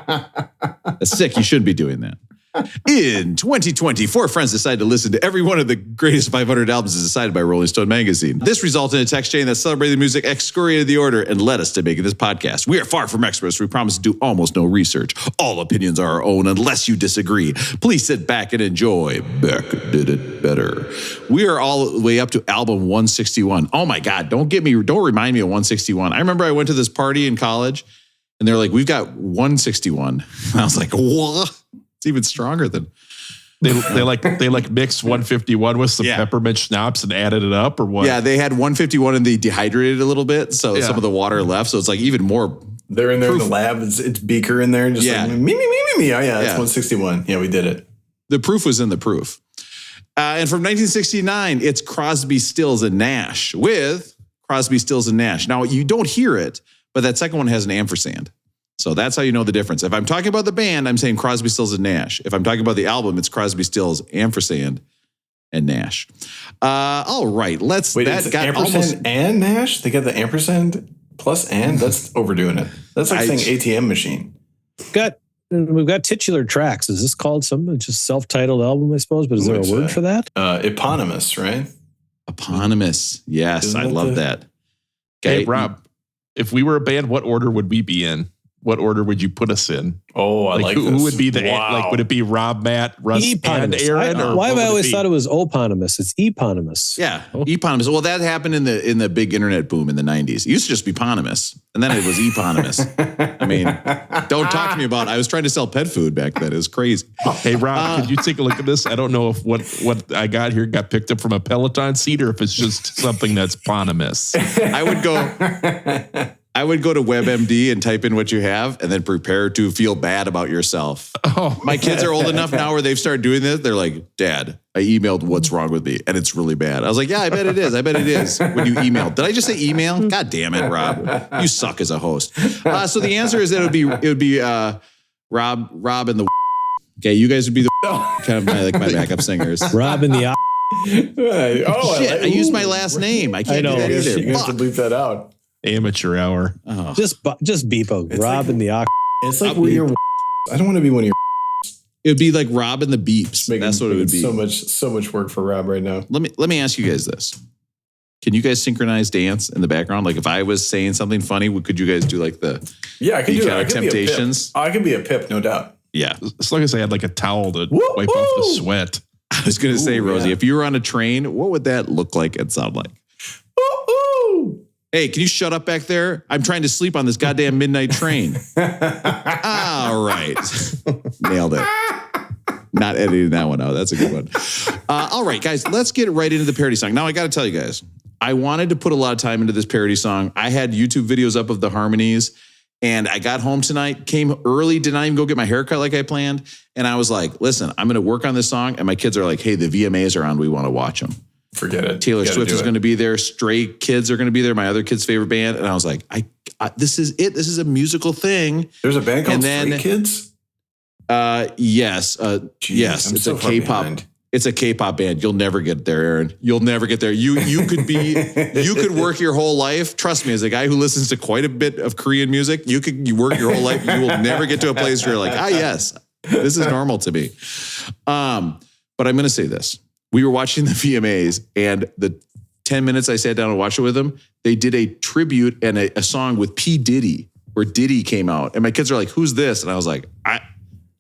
That's sick. You shouldn't be doing that. In 2020, 4 friends decided to listen to every one of the greatest 500 albums as decided by Rolling Stone magazine. This resulted in a text chain that celebrated the music, excoriated the order, and led us to making this podcast. We are far from experts. We promise to do almost no research. All opinions are our own unless you disagree. Please sit back and enjoy. Beck did it better. We are all the way up to album 161. Oh my God, don't remind me of 161. I remember I went to this party in college and they're like, we've got 161. And I was like, what? It's even stronger than they mixed 151 with some peppermint schnapps and added it up, or what? Yeah, they had 151 and they dehydrated a little bit, so some of the water left. So it's like even more. They're in there in the lab. It's beaker in there, and just like me. Oh yeah, it's 161. Yeah, we did it. The proof was in the proof. And from 1969, it's Crosby, Stills, and Nash with Crosby, Stills, and Nash. Now you don't hear it, but that second one has an ampersand. So that's how you know the difference. If I'm talking about the band, I'm saying Crosby, Stills, and Nash. If I'm talking about the album, it's Crosby, Stills, ampersand, and Nash. All right, let's. Wait, it's ampersand and Nash? They got the ampersand plus and? That's overdoing it. That's like saying ATM machine. We've got titular tracks. Is this called something? Just self-titled album, I suppose. But is there a word for that? Eponymous, right? Eponymous. Yes, I love that. Okay, hey, Rob, if we were a band, what order would we be in? What order would you put us in? Oh, I like this. Who would be the would it be Rob, Matt, Russ, and Aaron? Why have I always thought it was eponymous? It's eponymous. Yeah, eponymous. Well, that happened in the big internet boom in the 90s. It used to just be eponymous, and then it was eponymous. I mean, don't talk to me about it. I was trying to sell pet food back then. It was crazy. Hey, Rob, could you take a look at this? I don't know if what I got here got picked up from a Peloton seat or if it's just something that's eponymous. I would go to WebMD and type in what you have and then prepare to feel bad about yourself. Oh, my kids are old enough now where they've started doing this. They're like, Dad, I emailed what's wrong with me and it's really bad. I was like, yeah, I bet it is. I bet it is when you emailed. Did I just say email? God damn it, Rob. You suck as a host. So the answer is that it would be Rob and the okay, you guys would be the kind of my backup singers. Rob and the shit, I used my last name. I can't do that either. You have to bleep that out. Amateur hour. Oh. Just beep out. Rob like, and the It's like I don't want to be one of your. It would be like Rob and the Beeps. That's what it would be. So much work for Rob right now. Let me ask you guys this. Can you guys synchronize dance in the background? Like if I was saying something funny, could you guys do like the I can do that. Temptations? I can be a pip, no doubt. Yeah. As long as I had like a towel to wipe off the sweat. I was going to say, Rosie, if you were on a train, what would that look like and sound like? Hey, can you shut up back there? I'm trying to sleep on this goddamn midnight train. All right. Nailed it. Not editing that one out. That's a good one. All right, guys, let's get right into the parody song. Now, I got to tell you guys, I wanted to put a lot of time into this parody song. I had YouTube videos up of the harmonies, and I got home tonight, came early, did not even go get my haircut like I planned. And I was like, listen, I'm going to work on this song. And my kids are like, hey, the VMAs are on. We want to watch them. Forget it. Taylor Swift is going to be there. Stray Kids are going to be there. My other kid's favorite band. And I was like, this is it. This is a musical thing. There's a band called Stray Kids? Yes. Yes. It's a K-pop. It's a K-pop band. You'll never get there, Aaron. You'll never get there. You could work your whole life. Trust me, as a guy who listens to quite a bit of Korean music, you work your whole life. You will never get to a place where you're like, yes, this is normal to me. But I'm going to say this. We were watching the VMAs, and the 10 minutes I sat down and watched it with them, they did a tribute and a song with P. Diddy, where Diddy came out. And my kids are like, who's this? And I was like, I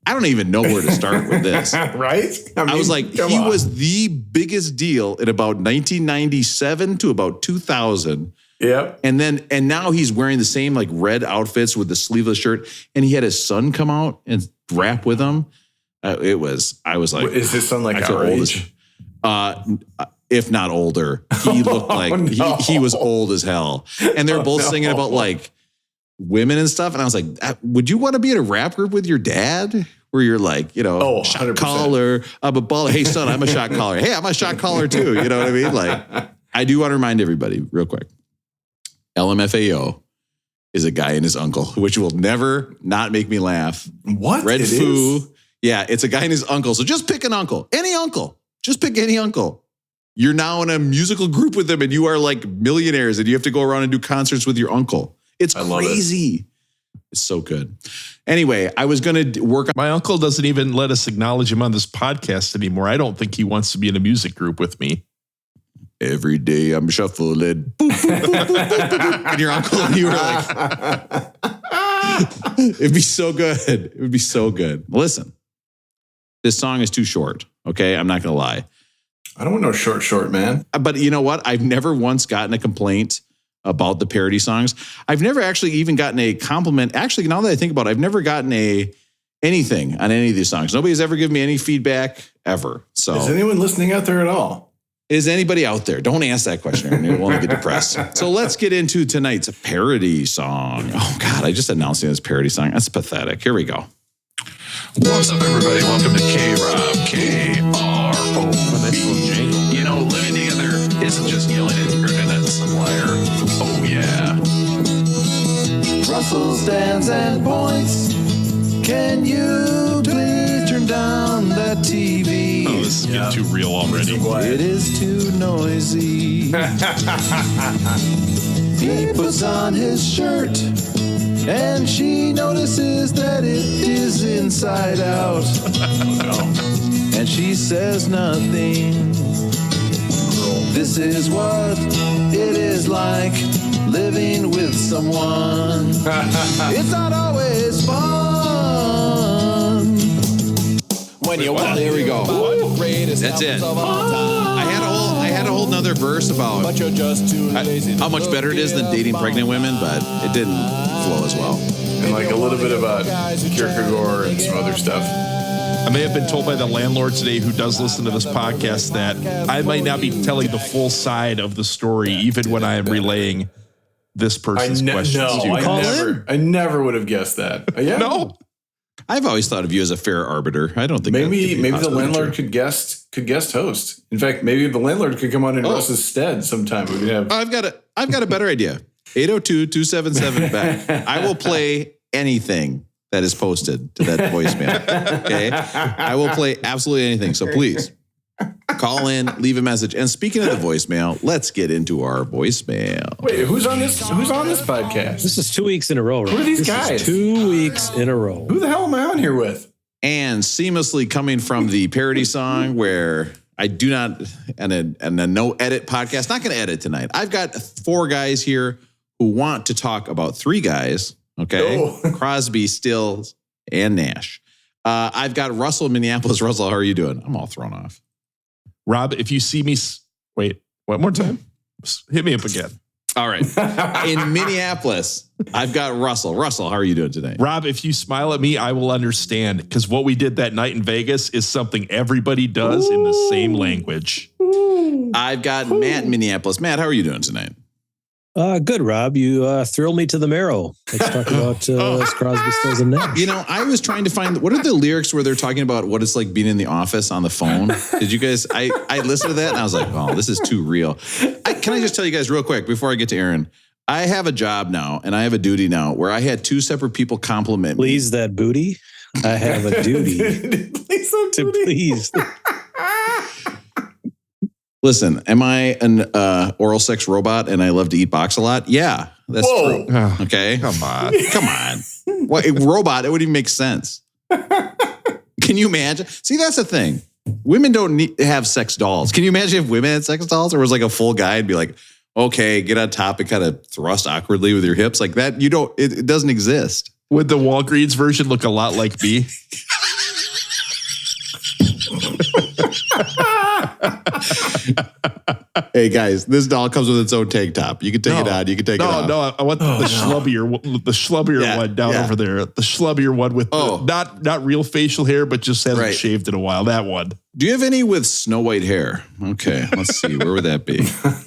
don't even know where to start with this. Right? I was like, he was the biggest deal in about 1997 to about 2000. Yep. And now he's wearing the same like red outfits with the sleeveless shirt. And he had his son come out and rap with him. I was like, is his son like our age? If not older. He looked like he was old as hell. And they're both singing about like women and stuff. And I was like, would you want to be in a rap group with your dad? Where you're like, shot caller, I'm a baller. Hey, son, I'm a shot caller. Hey, I'm a shot caller too. You know what I mean? Like, I do want to remind everybody real quick. LMFAO is a guy and his uncle, which will never not make me laugh. What? Red Foo. Yeah, it's a guy and his uncle. So just pick an uncle. Any uncle. Just pick any uncle. You're now in a musical group with them and you are like millionaires and you have to go around and do concerts with your uncle. It's crazy. It's so good. Anyway, I was going to work on. My uncle doesn't even let us acknowledge him on this podcast anymore. I don't think he wants to be in a music group with me. Every day I'm shuffling. Boop, boop, boop, boop, boop, boop. And your uncle and you were like, it'd be so good. It would be so good. Listen, this song is too short. Okay. I'm not going to lie. I don't want no short, man. But you know what? I've never once gotten a complaint about the parody songs. I've never actually even gotten a compliment. Actually, now that I think about it, I've never gotten anything on any of these songs. Nobody's ever given me any feedback ever. So is anyone listening out there at all? Is anybody out there? Don't ask that question, Aaron. You'll only get depressed. So let's get into tonight's parody song. Oh God, I just announced this parody song. That's pathetic. Here we go. What's up, everybody? Welcome to K-Rob, K-R-O-B. You know, living together isn't just yelling and grinning at some liar. Oh, yeah. Russell stands and points. Can you please turn down that TV? Oh, this is getting too real already. It is too noisy. He puts on his shirt, and she notices that it is inside out. And she says nothing. This is what it is like living with someone. It's not always fun. When you want, there we go. That's it. I had a whole nother verse about how much better it is than dating pregnant women, but it didn't flow as well. And like a little bit about Kierkegaard and some other stuff. I may have been told by the landlord today who does listen to this podcast that I might not be telling the full side of the story, even when I am relaying this person's questions to you. I never would have guessed that. Yeah. No. I've always thought of you as a fair arbiter. I don't think maybe the landlord could guest host. In fact, maybe the landlord could come on in Russ's stead sometime. We could have. I've got a better idea. 802-277 back. I will play anything that is posted to that voicemail. Okay, I will play absolutely anything. So please call in, leave a message. And speaking of the voicemail, let's get into our voicemail. Wait, who's on this podcast? This is 2 weeks in a row. Right? Who are these guys? 2 weeks in a row. Who the hell am I on here with? And seamlessly coming from the parody song where I do not, and a no edit podcast, not going to edit tonight. I've got 4 guys here who want to talk about 3 guys. Okay. Oh. Crosby, Stills, and Nash. I've got Russell in Minneapolis. Russell, how are you doing? I'm all thrown off. Rob, if you see me, wait, one more time. Hit me up again. All right. In Minneapolis, I've got Russell. Russell, how are you doing today? Rob, if you smile at me, I will understand, because what we did that night in Vegas is something everybody does in the same language. I've got Matt in Minneapolis. Matt, how are you doing tonight? Good, Rob. You thrill me to the marrow. Let's talk about Crosby, Stills, and Nash. You know, I was trying to find, what are the lyrics where they're talking about what it's like being in the office on the phone? Did you guys, I listened to that and I was like, oh, this is too real. Can I just tell you guys real quick before I get to Aaron? I have a job now and I have a duty now where I had 2 separate people compliment me. Please that booty. I have a duty please that to booty. please. Listen, am I an oral sex robot and I love to eat box a lot? Yeah, that's true. Okay. Come on. What, a robot, it wouldn't even make sense. Can you imagine? See, that's the thing. Women don't need to have sex dolls. Can you imagine if women had sex dolls? Or was like a full guy and be like, okay, get on top and kind of thrust awkwardly with your hips like that? You don't, it doesn't exist. Would the Walgreens version look a lot like me? Hey guys, this doll comes with its own tank top. You can take it on. You can take it off. No, I want the schlubbier one down over there. The schlubbier one with not real facial hair, but just hasn't shaved in a while. That one. Do you have any with snow white hair? Okay, let's see. Where would that be?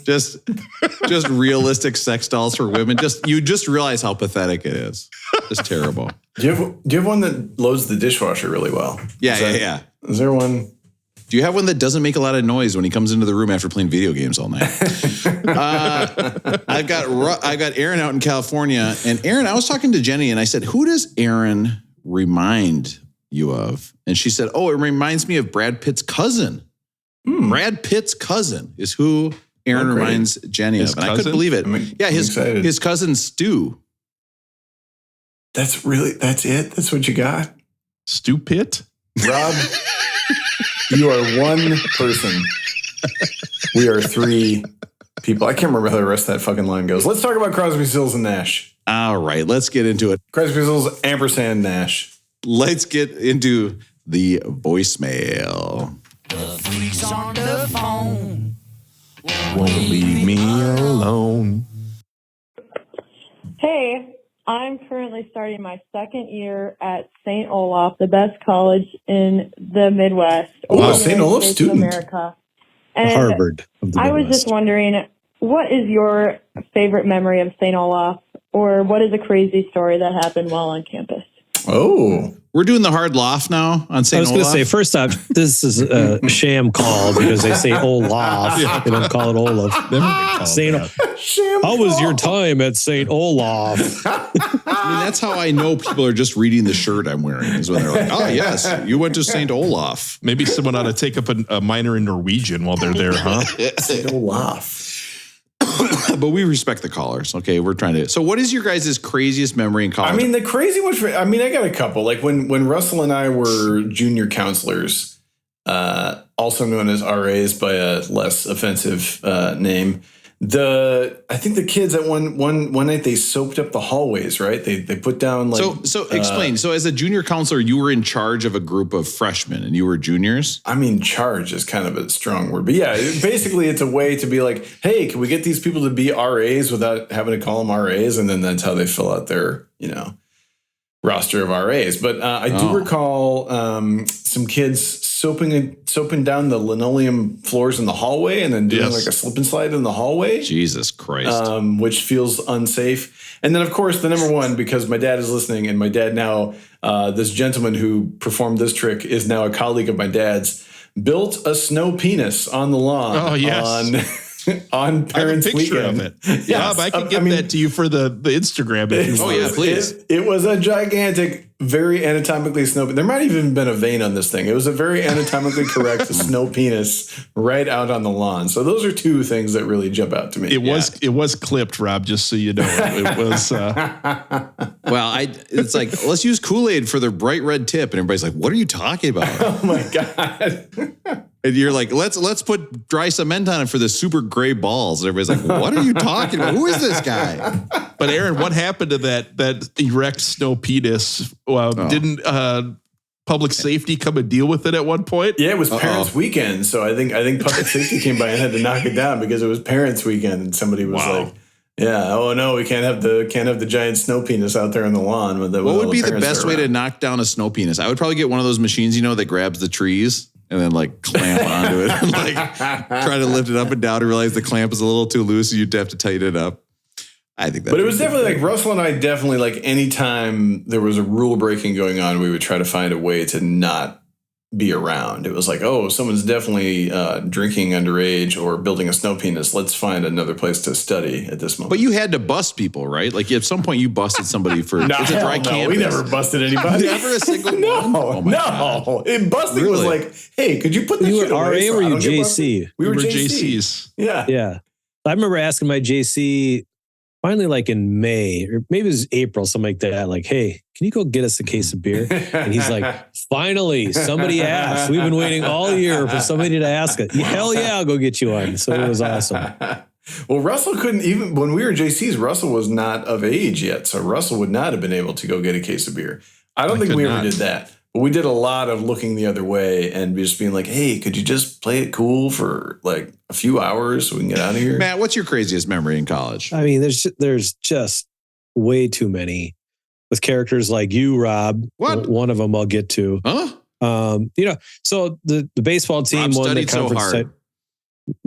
Just realistic sex dolls for women. You just realize how pathetic it is. It's terrible. Do you have one that loads the dishwasher really well? Yeah. Is there one? Do you have one that doesn't make a lot of noise when he comes into the room after playing video games all night? I've got Aaron out in California, and Aaron, I was talking to Jenny, and I said, "Who does Aaron remind you of?" And she said, "Oh, it reminds me of Brad Pitt's cousin." Brad Pitt's cousin is who Aaron reminds Jenny of, and I couldn't believe it. His cousin Stu. That's it? That's what you got? Stupid? Rob, you are one person. We are three people. I can't remember how the rest of that fucking line goes. Let's talk about Crosby, Stills, and Nash. All right, let's get into it. Crosby, Stills, ampersand, Nash. Let's get into the voicemail. The freaks on the phone Won't leave me alone. Hey, I'm currently starting my second year at St. Olaf, the best college in the Midwest. Oh, St. Olaf States student. of America. And Harvard of the I was Midwest. just wondering, what is your favorite memory of St. Olaf? Or what is a crazy story that happened while on campus? Oh. We're doing the hard laugh now on St. I was going to say, first off, this is a sham call because they say Olaf. They don't call it Olaf. Saint, how was your time at St. Olaf? I mean, that's how I know people are just reading the shirt I'm wearing is when they're like, oh, yes, you went to St. Olaf. Maybe someone ought to take up a minor in Norwegian while they're there, huh? St. Olaf. But we respect the callers. Okay, we're trying to. So what is your guys' craziest memory in college? I mean, the crazy one I got a couple. Like when Russell and I were junior counselors, also known as RAs by a less offensive name. I think the kids at one night they soaped up the hallways, right? They put down like So explain. So as a junior counselor, you were in charge of a group of freshmen and you were juniors? I mean, charge is kind of a strong word. But yeah, basically it's a way to be like, hey, can we get these people to be RAs without having to call them RAs? And then that's how they fill out their, roster of RAs. But I do recall some kids soaping down the linoleum floors in the hallway and then doing like a slip and slide in the hallway. Jesus Christ. Which feels unsafe. And then, of course, the number one, because my dad is listening, and my dad now, this gentleman who performed this trick is now a colleague of my dad's, built a snow penis on the lawn. Oh, yes. On Parents' Weekend. Of it. Yes. Rob, I can give that to you for the Instagram. If you want. Yeah, please. It was a gigantic, very anatomically snow. There might even have been a vein on this thing. It was a very anatomically correct snow penis right out on the lawn. So those are two things that really jump out to me. It was clipped, Rob. Just so you know, it was. Well, it's like, let's use Kool-Aid for their bright red tip, and everybody's like, "What are you talking about?" Oh my god. And you're like, let's put dry cement on it for the super gray balls. And everybody's like, what are you talking about? Who is this guy? But Aaron, what happened to that erect snow penis? Didn't public safety come and deal with it at one point? Yeah, it was Parents' Weekend. So I think public safety came by and had to knock it down because it was Parents' Weekend, and somebody was like, "Yeah, oh no, we can't have the giant snow penis out there on the lawn." What would be the best way to knock down a snow penis? I would probably get one of those machines, that grabs the trees and then like clamp onto it and like try to lift it up and down and realize the clamp is a little too loose and you'd have to tighten it up. I think that. But it was definitely like Russell and I definitely like anytime there was a rule breaking going on, we would try to find a way to not be around. It was like, oh, someone's definitely drinking underage or building a snow penis. Let's find another place to study at this moment. But you had to bust people, right? Like at some point you busted somebody for it's a dry campus. We never busted anybody. Never a single one? Oh no. God. Busting was like, hey, could you put this shit away? You were RA or were you JC? We were JCs. Yeah. Yeah. I remember asking my JC finally like in May or maybe it was April, something like that. Like, hey, can you go get us a case of beer? And he's like, finally, somebody asked. We've been waiting all year for somebody to ask it. Hell yeah, I'll go get you one. So it was awesome. Well, Russell couldn't even, when we were JCs, Russell was not of age yet. So Russell would not have been able to go get a case of beer. I don't think we ever did that. But we did a lot of looking the other way and just being like, hey, could you just play it cool for like a few hours so we can get out of here? Matt, what's your craziest memory in college? I mean, there's just way too many with characters like you, Rob. What? One of them I'll get to. Huh? So the baseball team won the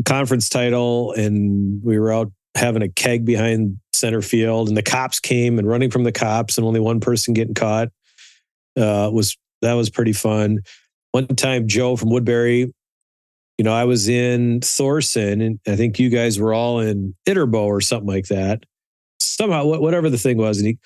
conference title, and we were out having a keg behind center field, and the cops came and running from the cops, and only one person getting caught. That was pretty fun. One time, Joe from Woodbury, I was in Thorson, and I think you guys were all in Itterbo or something like that. Somehow, whatever the thing was, and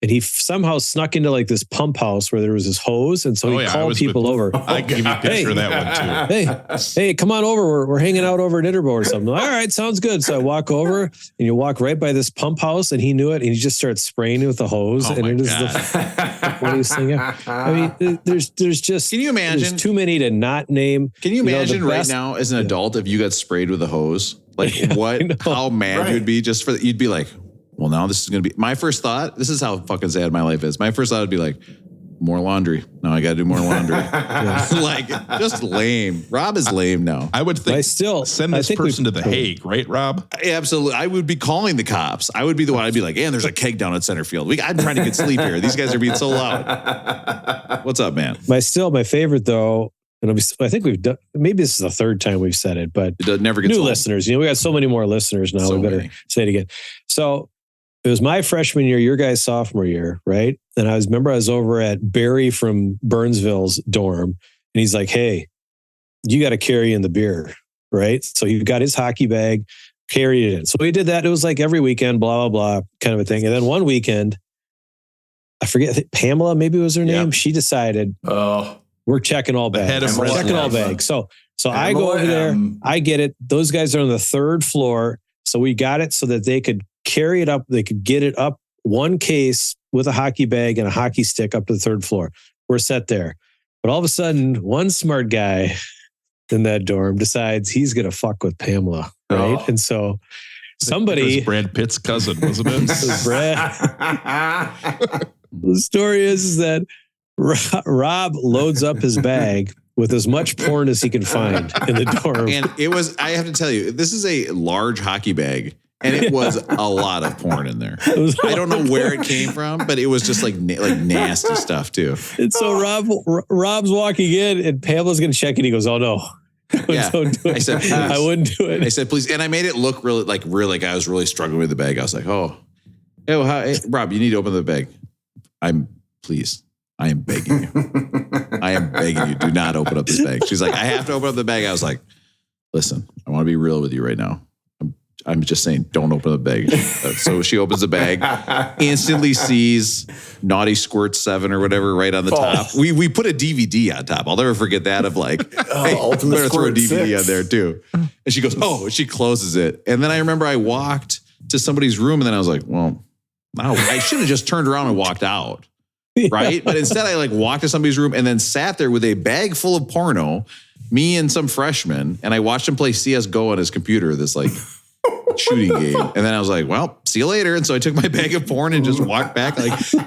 And he somehow snuck into like this pump house where there was this hose. And so he called people over. I can give you a picture of that one too. Hey, come on over. We're hanging out over at Interbo or something. All right, sounds good. So I walk over and you walk right by this pump house and he knew it. And he just starts spraying it with the hose. Oh and it is the funniest thing ever. I mean, there's just, can you imagine? There's too many to not name. Can you imagine right now as an adult if you got sprayed with a hose? Like how mad you'd be just for, you'd be like, well, now this is going to be my first thought. This is how fucking sad my life is. My first thought would be like, more laundry. Now I got to do more laundry. Like, just lame. Rob is lame now. I would think send this person to the Hague, right, Rob? Absolutely. I would be calling the cops. I would be the one. I'd be like, and there's a keg down at center field. I'm trying to get sleep here. These guys are being so loud. What's up, man? My favorite though, and I think we've done, maybe this is the third time we've said it, but it never gets new old. Listeners. We got so many more listeners now. So we better many. say it again. So it was my freshman year, your guys' sophomore year, right? And I was over at Barry from Burnsville's dorm, and he's like, "Hey, you got to carry in the beer, right?" So he got his hockey bag, carried it in. So we did that. It was like every weekend, blah, blah, blah, kind of a thing. And then one weekend, I think Pamela, maybe was her name. She decided, we're checking all bags. We're checking all bags. So I go over there, I get it. Those guys are on the third floor. So we got it so that they could carry it up. They could get it up one case with a hockey bag and a hockey stick up to the third floor. We're set there. But all of a sudden, one smart guy in that dorm decides he's going to fuck with Pamela. Right. And so somebody. It was Brad Pitt's cousin, wasn't it? It was Brad. The story is that Rob loads up his bag with as much porn as he can find in the dorm. And it was, I have to tell you, this is a large hockey bag. And it was a lot of porn in there. I don't know where it came from, but it was just like nasty stuff too. And so Rob's walking in, and Pamela's going to check, and he goes, "Oh no, don't do it." I said, please. "I wouldn't do it." I said, "Please," and I made it look really like I was really struggling with the bag. I was like, hey, Rob, you need to open the bag. I am begging you. I am begging you. Do not open up this bag. She's like, I have to open up the bag. I was like, listen, I want to be real with you right now. I'm just saying, don't open the bag. So she opens the bag, instantly sees Naughty Squirt 7 or whatever right on the top. We put a DVD on top. I'll never forget that of like, hey, Ultimate better throw a Squirt DVD 6 on there too. And she goes, she closes it. And then I remember I walked to somebody's room and then I was like, well, I should have just turned around and walked out. Right. But instead I like walked to somebody's room and then sat there with a bag full of porno, me and some freshman. And I watched him play CSGO on his computer, this like shooting game. And then I was like, well, see you later. And so I took my bag of porn and just walked back.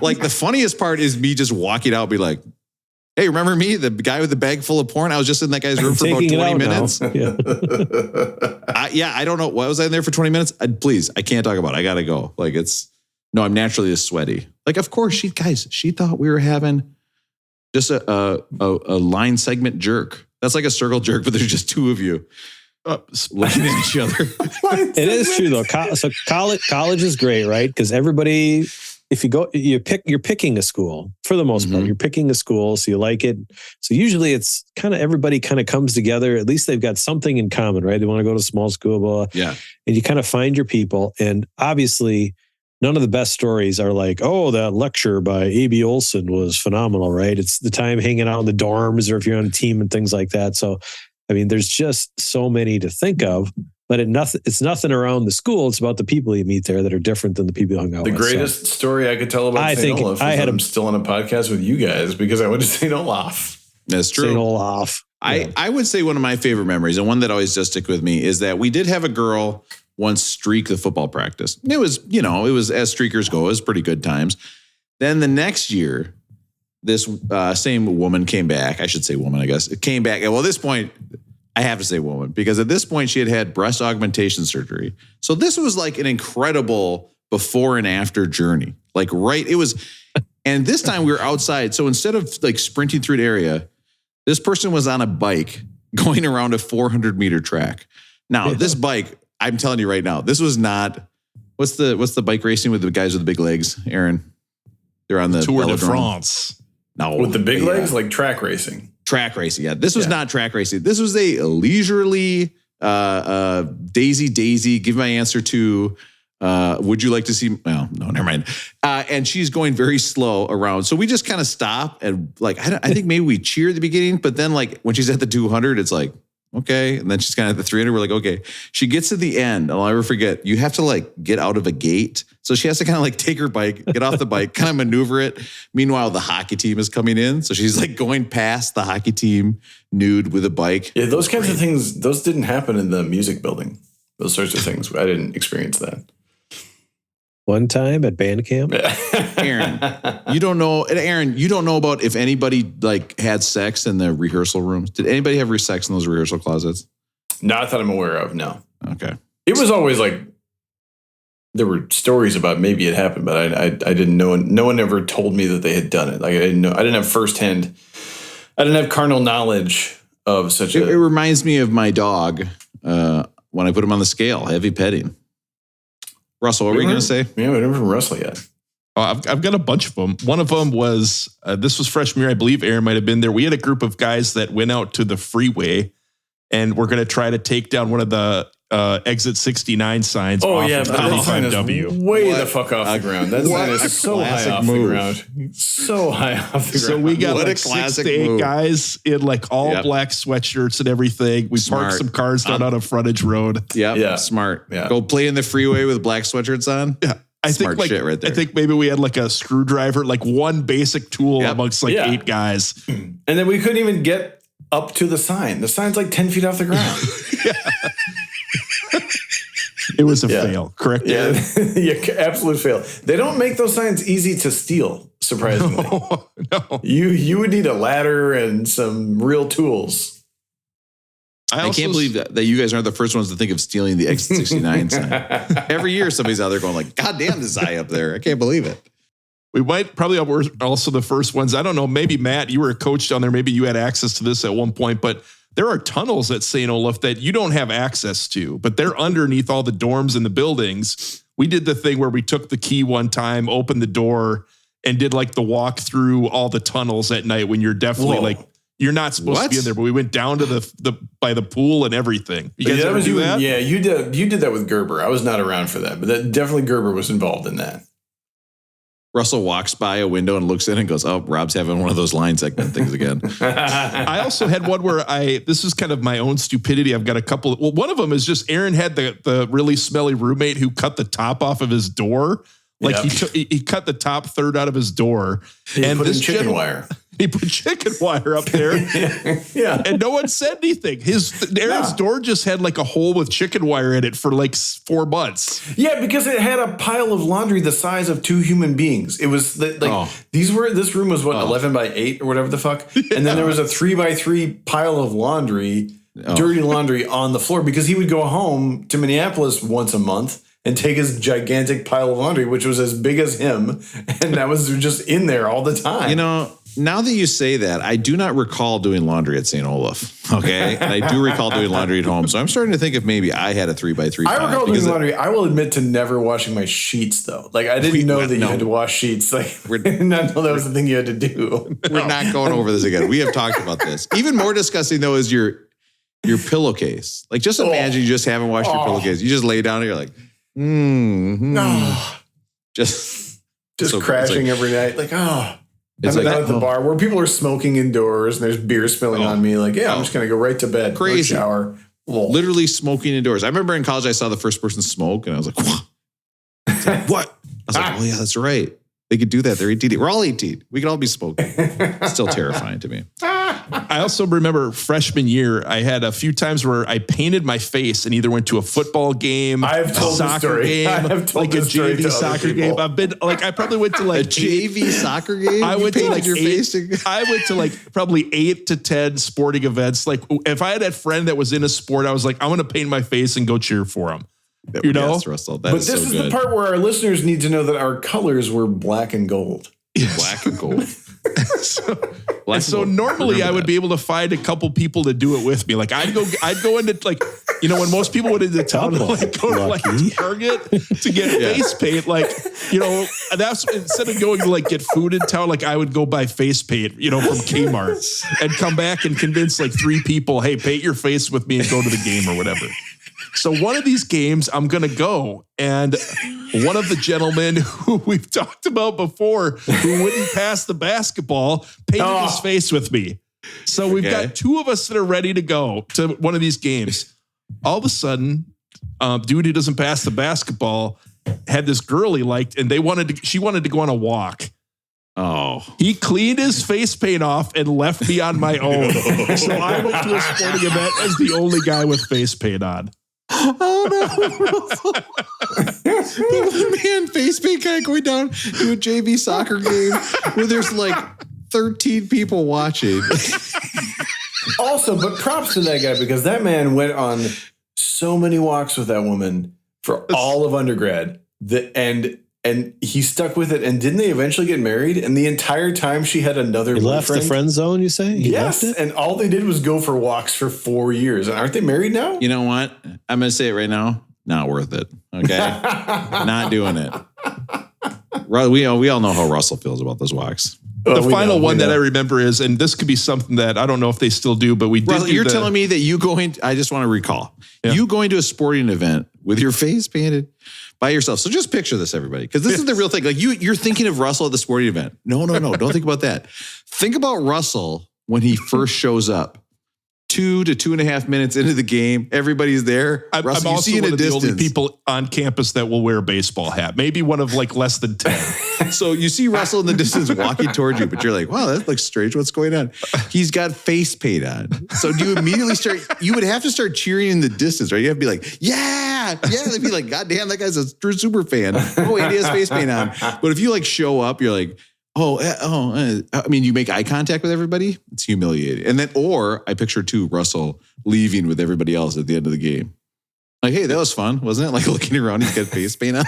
Like the funniest part is me just walking out and be like, hey, remember me? The guy with the bag full of porn? I was just in that guy's room for about 20 minutes. I don't know. Why was I in there for 20 minutes? Please, I can't talk about it. I got to go. Like I'm naturally just sweaty. Like, of course, she thought we were having just a line segment jerk. That's like a circle jerk, but there's just two of you looking at each other. It is true though. So college is great, right? Because everybody, if you go, you're picking a school for the most part. You're picking a school, so you like it. So usually it's kind of everybody kind of comes together. At least they've got something in common, right? They want to go to small school, blah. Yeah. And you kind of find your people. And obviously, none of the best stories are like, oh, that lecture by A.B. Olson was phenomenal, right? It's the time hanging out in the dorms or if you're on a team and things like that. So, I mean, there's just so many to think of, but it's nothing around the school. It's about the people you meet there that are different than the people you hung out with. The greatest story I could tell about St. Olaf is that I'm still on a podcast with you guys because I went to St. Olaf. That's true. St. Olaf. Yeah. I would say one of my favorite memories, and one that always does stick with me, is that we did have a girl once streak the football practice. It was as streakers go, it was pretty good times. Then the next year, this same woman came back. I should say woman, I guess. It came back. Well, at this point, I have to say woman, because at this point she had breast augmentation surgery. So this was like an incredible before and after journey. Like, right, it was, and this time we were outside. So instead of like sprinting through an area, this person was on a bike going around a 400-meter track. Now, this bike, I'm telling you right now, this was not, what's the bike racing with the guys with the big legs, Aaron? They're on the Tour de France. No. With the big legs, like track racing. Track racing, yeah. This was not track racing. This was a leisurely, Daisy, give my answer to would you like to see? Well, no, never mind. And she's going very slow around. So we just kind of stop and like, I think maybe we cheer at the beginning, but then like when she's at the 200, it's like, okay. And then she's kind of at the 300. We're like, okay. She gets to the end. I'll never forget. You have to like get out of a gate. So she has to kind of like take her bike, get off the bike, kind of maneuver it. Meanwhile, the hockey team is coming in. So she's like going past the hockey team nude with a bike. Yeah, those kinds of things, those didn't happen in the music building. Those sorts of things. I didn't experience that. One time at band camp. Aaron, you don't know about if anybody like had sex in the rehearsal rooms. Did anybody have sex in those rehearsal closets? Not that I'm aware of, no. Okay. It was always like, there were stories about maybe it happened, but I didn't know. No one ever told me that they had done it. Like I didn't have firsthand, I didn't have carnal knowledge of such It reminds me of my dog when I put him on the scale, heavy petting. Russell, what were you going to say? Yeah, we never Russell yet. Oh, I've got a bunch of them. One of them was, this was freshman year, I believe Aaron might have been there. We had a group of guys that went out to the freeway and we're going to try to take down one of the exit 69 signs. Oh, off yeah, of but that sign is 95W. way the fuck off the ground. That sign is so high off the ground. So high off the ground. So we got What like a 6 classic to 8 move. guys in like all black sweatshirts and everything. We parked some cars down on a frontage road. Yep, Yeah. Smart. Yeah. Go play in the freeway with black sweatshirts on. Yeah. I Smart think like, shit right there. I think maybe we had like a screwdriver, like one basic tool amongst like 8 guys. And then we couldn't even get up to the sign. The sign's like 10 feet off the ground. It was a fail, correct? Yeah, yeah, absolute fail. They don't make those signs easy to steal, surprisingly. No. You would need a ladder and some real tools. I can't believe that you guys aren't the first ones to think of stealing the exit 69 sign. Every year somebody's out there going like, God damn, this eye up there. I can't believe it. We might probably also the first ones. I don't know. Maybe Matt, you were a coach down there. Maybe you had access to this at one point, but there are tunnels at St. Olaf that you don't have access to, but they're underneath all the dorms and the buildings. We did the thing where we took the key one time, opened the door, and did like the walk through all the tunnels at night when you're definitely like, you're not supposed to be in there, but we went down to the by the pool and everything. You guys ever do that? Yeah, you did that with Gerber. I was not around for that, but definitely Gerber was involved in that. Russell walks by a window and looks in and goes, oh, Rob's having one of those line segment things again. I also had one where this is kind of my own stupidity. I've got a couple. Well, one of them is just Aaron had the really smelly roommate who cut the top off of his door. Like he cut the top third out of his door. And put in chicken wire. He put chicken wire up there. Yeah. And no one said anything. Aaron's door just had like a hole with chicken wire in it for like 4 months. Yeah, because it had a pile of laundry the size of 2 human beings. It was this room was 11 by 8 or whatever the fuck. And then there was a 3 by 3 pile of laundry, dirty laundry on the floor because he would go home to Minneapolis once a month and take his gigantic pile of laundry, which was as big as him. And that was just in there all the time. You know, now that you say that, I do not recall doing laundry at St. Olaf. Okay. And I do recall doing laundry at home. So I'm starting to think if maybe I had a 3 by 3 I recall doing laundry. I will admit to never washing my sheets, though. Like, I didn't know that you had to wash sheets. Like, I did not know that was the thing you had to do. We're not going over this again. We have talked about this. Even more disgusting, though, is your pillowcase. Like, just imagine you just haven't washed your pillowcase. You just lay down and you're like, just crashing every night. Like, it's like at the bar where people are smoking indoors and there's beer spilling on me. Like, I'm just going to go right to bed. Crazy. No shower. Literally smoking indoors. I remember in college, I saw the first person smoke and I was like, what? I was like, oh yeah, that's right. They could do that. They're 18. We're all 18. We could all be smoking. Still terrifying to me. I also remember freshman year, I had a few times where I painted my face and either went to a football game, a soccer game, like a JV soccer game. I've been like, I probably went to like a JV soccer game. I went to like your face. I went to like probably 8 to 10 sporting events. Like if I had a friend that was in a sport, I was like, I'm going to paint my face and go cheer for him. You know, yes, Russell, but this is the part where our listeners need to know that our colors were black and gold. Yes. Black and gold. So normally I would be able to find a couple people to do it with me. Like I'd go into like, you know, when most people would into town, like go to like Target to get face paint. Like, you know, that's instead of going to like get food in town, like I would go buy face paint, you know, from Kmart and come back and convince like 3 people, hey, paint your face with me and go to the game or whatever. So one of these games, I'm going to go. And one of the gentlemen who we've talked about before, who wouldn't pass the basketball, painted his face with me. So we've got two of us that are ready to go to one of these games. All of a sudden, dude who doesn't pass the basketball had this girl he liked, and she wanted to go on a walk. Oh, he cleaned his face paint off and left me on my own. So I went to a sporting event as the only guy with face paint on. Oh no, man, face paint guy going down to a JV soccer game where there's like 13 people watching. Also, but props to that guy, because that man went on so many walks with that woman for all of undergrad. And he stuck with it. And didn't they eventually get married? And the entire time she had another boyfriend. Left the friend zone, you say? Yes. And all they did was go for walks for 4 years. And aren't they married now? You know what? I'm going to say it right now. Not worth it. Okay. Not doing it. We all know how Russell feels about those walks. The final one that I remember is, and this could be something that I don't know if they still do, but we did. Russell, you're telling me that I just want to recall, you going to a sporting event with your face painted by yourself. So just picture this, everybody, because this is the real thing. Like you're thinking of Russell at the sporting event. No. Don't think about that. Think about Russell when he first shows up. 2 to 2.5 minutes into the game, everybody's there. Russell, I'm also one of the only people on campus that will wear a baseball hat. Maybe one of like less than 10. So you see Russell in the distance walking towards you, but you're like, wow, that looks strange. What's going on? He's got face paint on. So do you immediately you would have to start cheering in the distance, right? You have to be like, yeah. They'd be like, God damn, that guy's a true super fan. Oh, and he has face paint on. But if you like show up, you're like, I mean, you make eye contact with everybody. It's humiliating. And then, or I picture too, Russell leaving with everybody else at the end of the game. Like, hey, that was fun, wasn't it? Like looking around, he's got face paint on.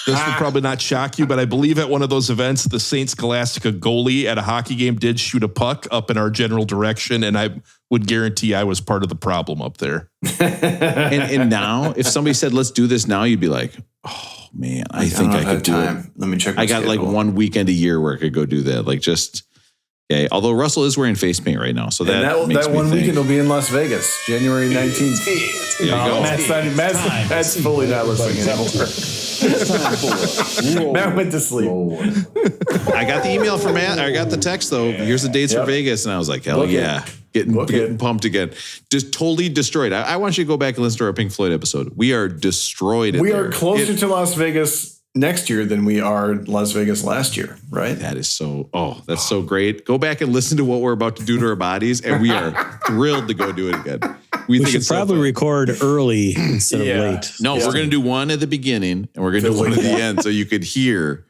This will probably not shock you, but I believe at one of those events, the Saint Scholastica goalie at a hockey game did shoot a puck up in our general direction. And I would guarantee I was part of the problem up there. and now if somebody said, let's do this now, you'd be like, oh, man, I think I could do it. Let me check. I got schedule. Like one weekend a year where I could go do that. Like just, okay. Although Russell is wearing face paint right now. So that one weekend will be in Las Vegas, January 19th. There you go. Matt's fully not listening anymore. Matt went to sleep. I got the email from Matt. I got the text though. Here's the dates for Vegas. And I was like, hell yeah. Getting pumped again. Just totally destroyed. I want you to go back and listen to our Pink Floyd episode. We are destroyed. We are closer to Las Vegas next year than we are Las Vegas last year, right? That is that's so great. Go back and listen to what we're about to do to our bodies. And we are thrilled to go do it again. We should probably record early instead of late. No, we're going to do one at the beginning and we're going to do one at the end so you could hear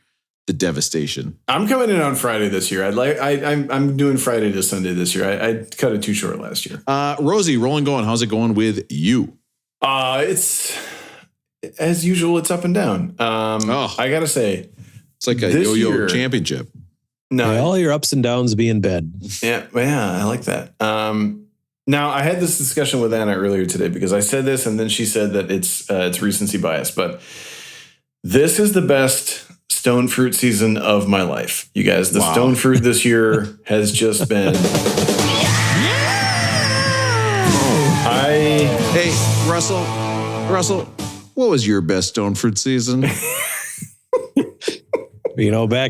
the devastation. I'm coming in on Friday this year. I'm doing Friday to Sunday this year. I cut it too short last year. Rosie, rolling going. How's it going with you? It's as usual. It's up and down. I gotta say, it's like a yo-yo championship. No, all your ups and downs be in bed. Yeah, I like that. Now I had this discussion with Anna earlier today because I said this and then she said that it's recency bias, but this is the best stone fruit season of my life. You guys, the stone fruit this year has just been. Hey, Russell, what was your best stone fruit season? Back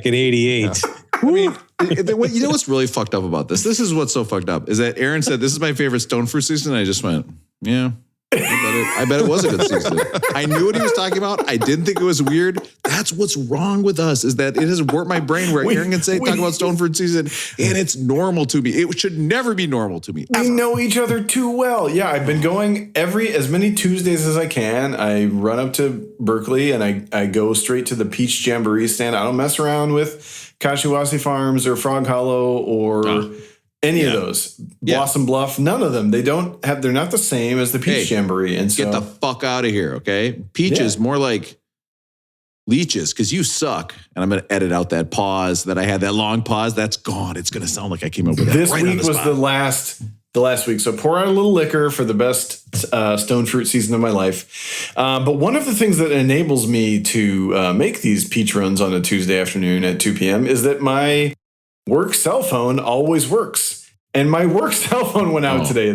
in '88. I mean, you know what's really fucked up about this? This is what's so fucked up is that Aaron said this is my favorite stone fruit season. And I just went, yeah. I bet it was a good season. I knew what he was talking about. I didn't think it was weird. That's what's wrong with us is that it has warped my brain where Aaron can talk about stone fruit season and it's normal to me. It should never be normal to me. We know each other too well. Yeah, I've been going as many Tuesdays as I can. I run up to Berkeley and I go straight to the Peach Jamboree stand. I don't mess around with Kashiwasi Farms or Frog Hollow or any of those. Blossom Bluff, none of them. They're not the same as the Peach Jamboree. And so, get the fuck out of here, okay? Peaches, more like leeches, because you suck. And I'm going to edit out that pause that I had, that long pause. That's gone. It's going to sound like I came up with that. This week was the last week. So pour out a little liquor for the best stone fruit season of my life. But one of the things that enables me to make these peach runs on a Tuesday afternoon at 2 p.m. is that my work cell phone always works. And my work cell phone went out today.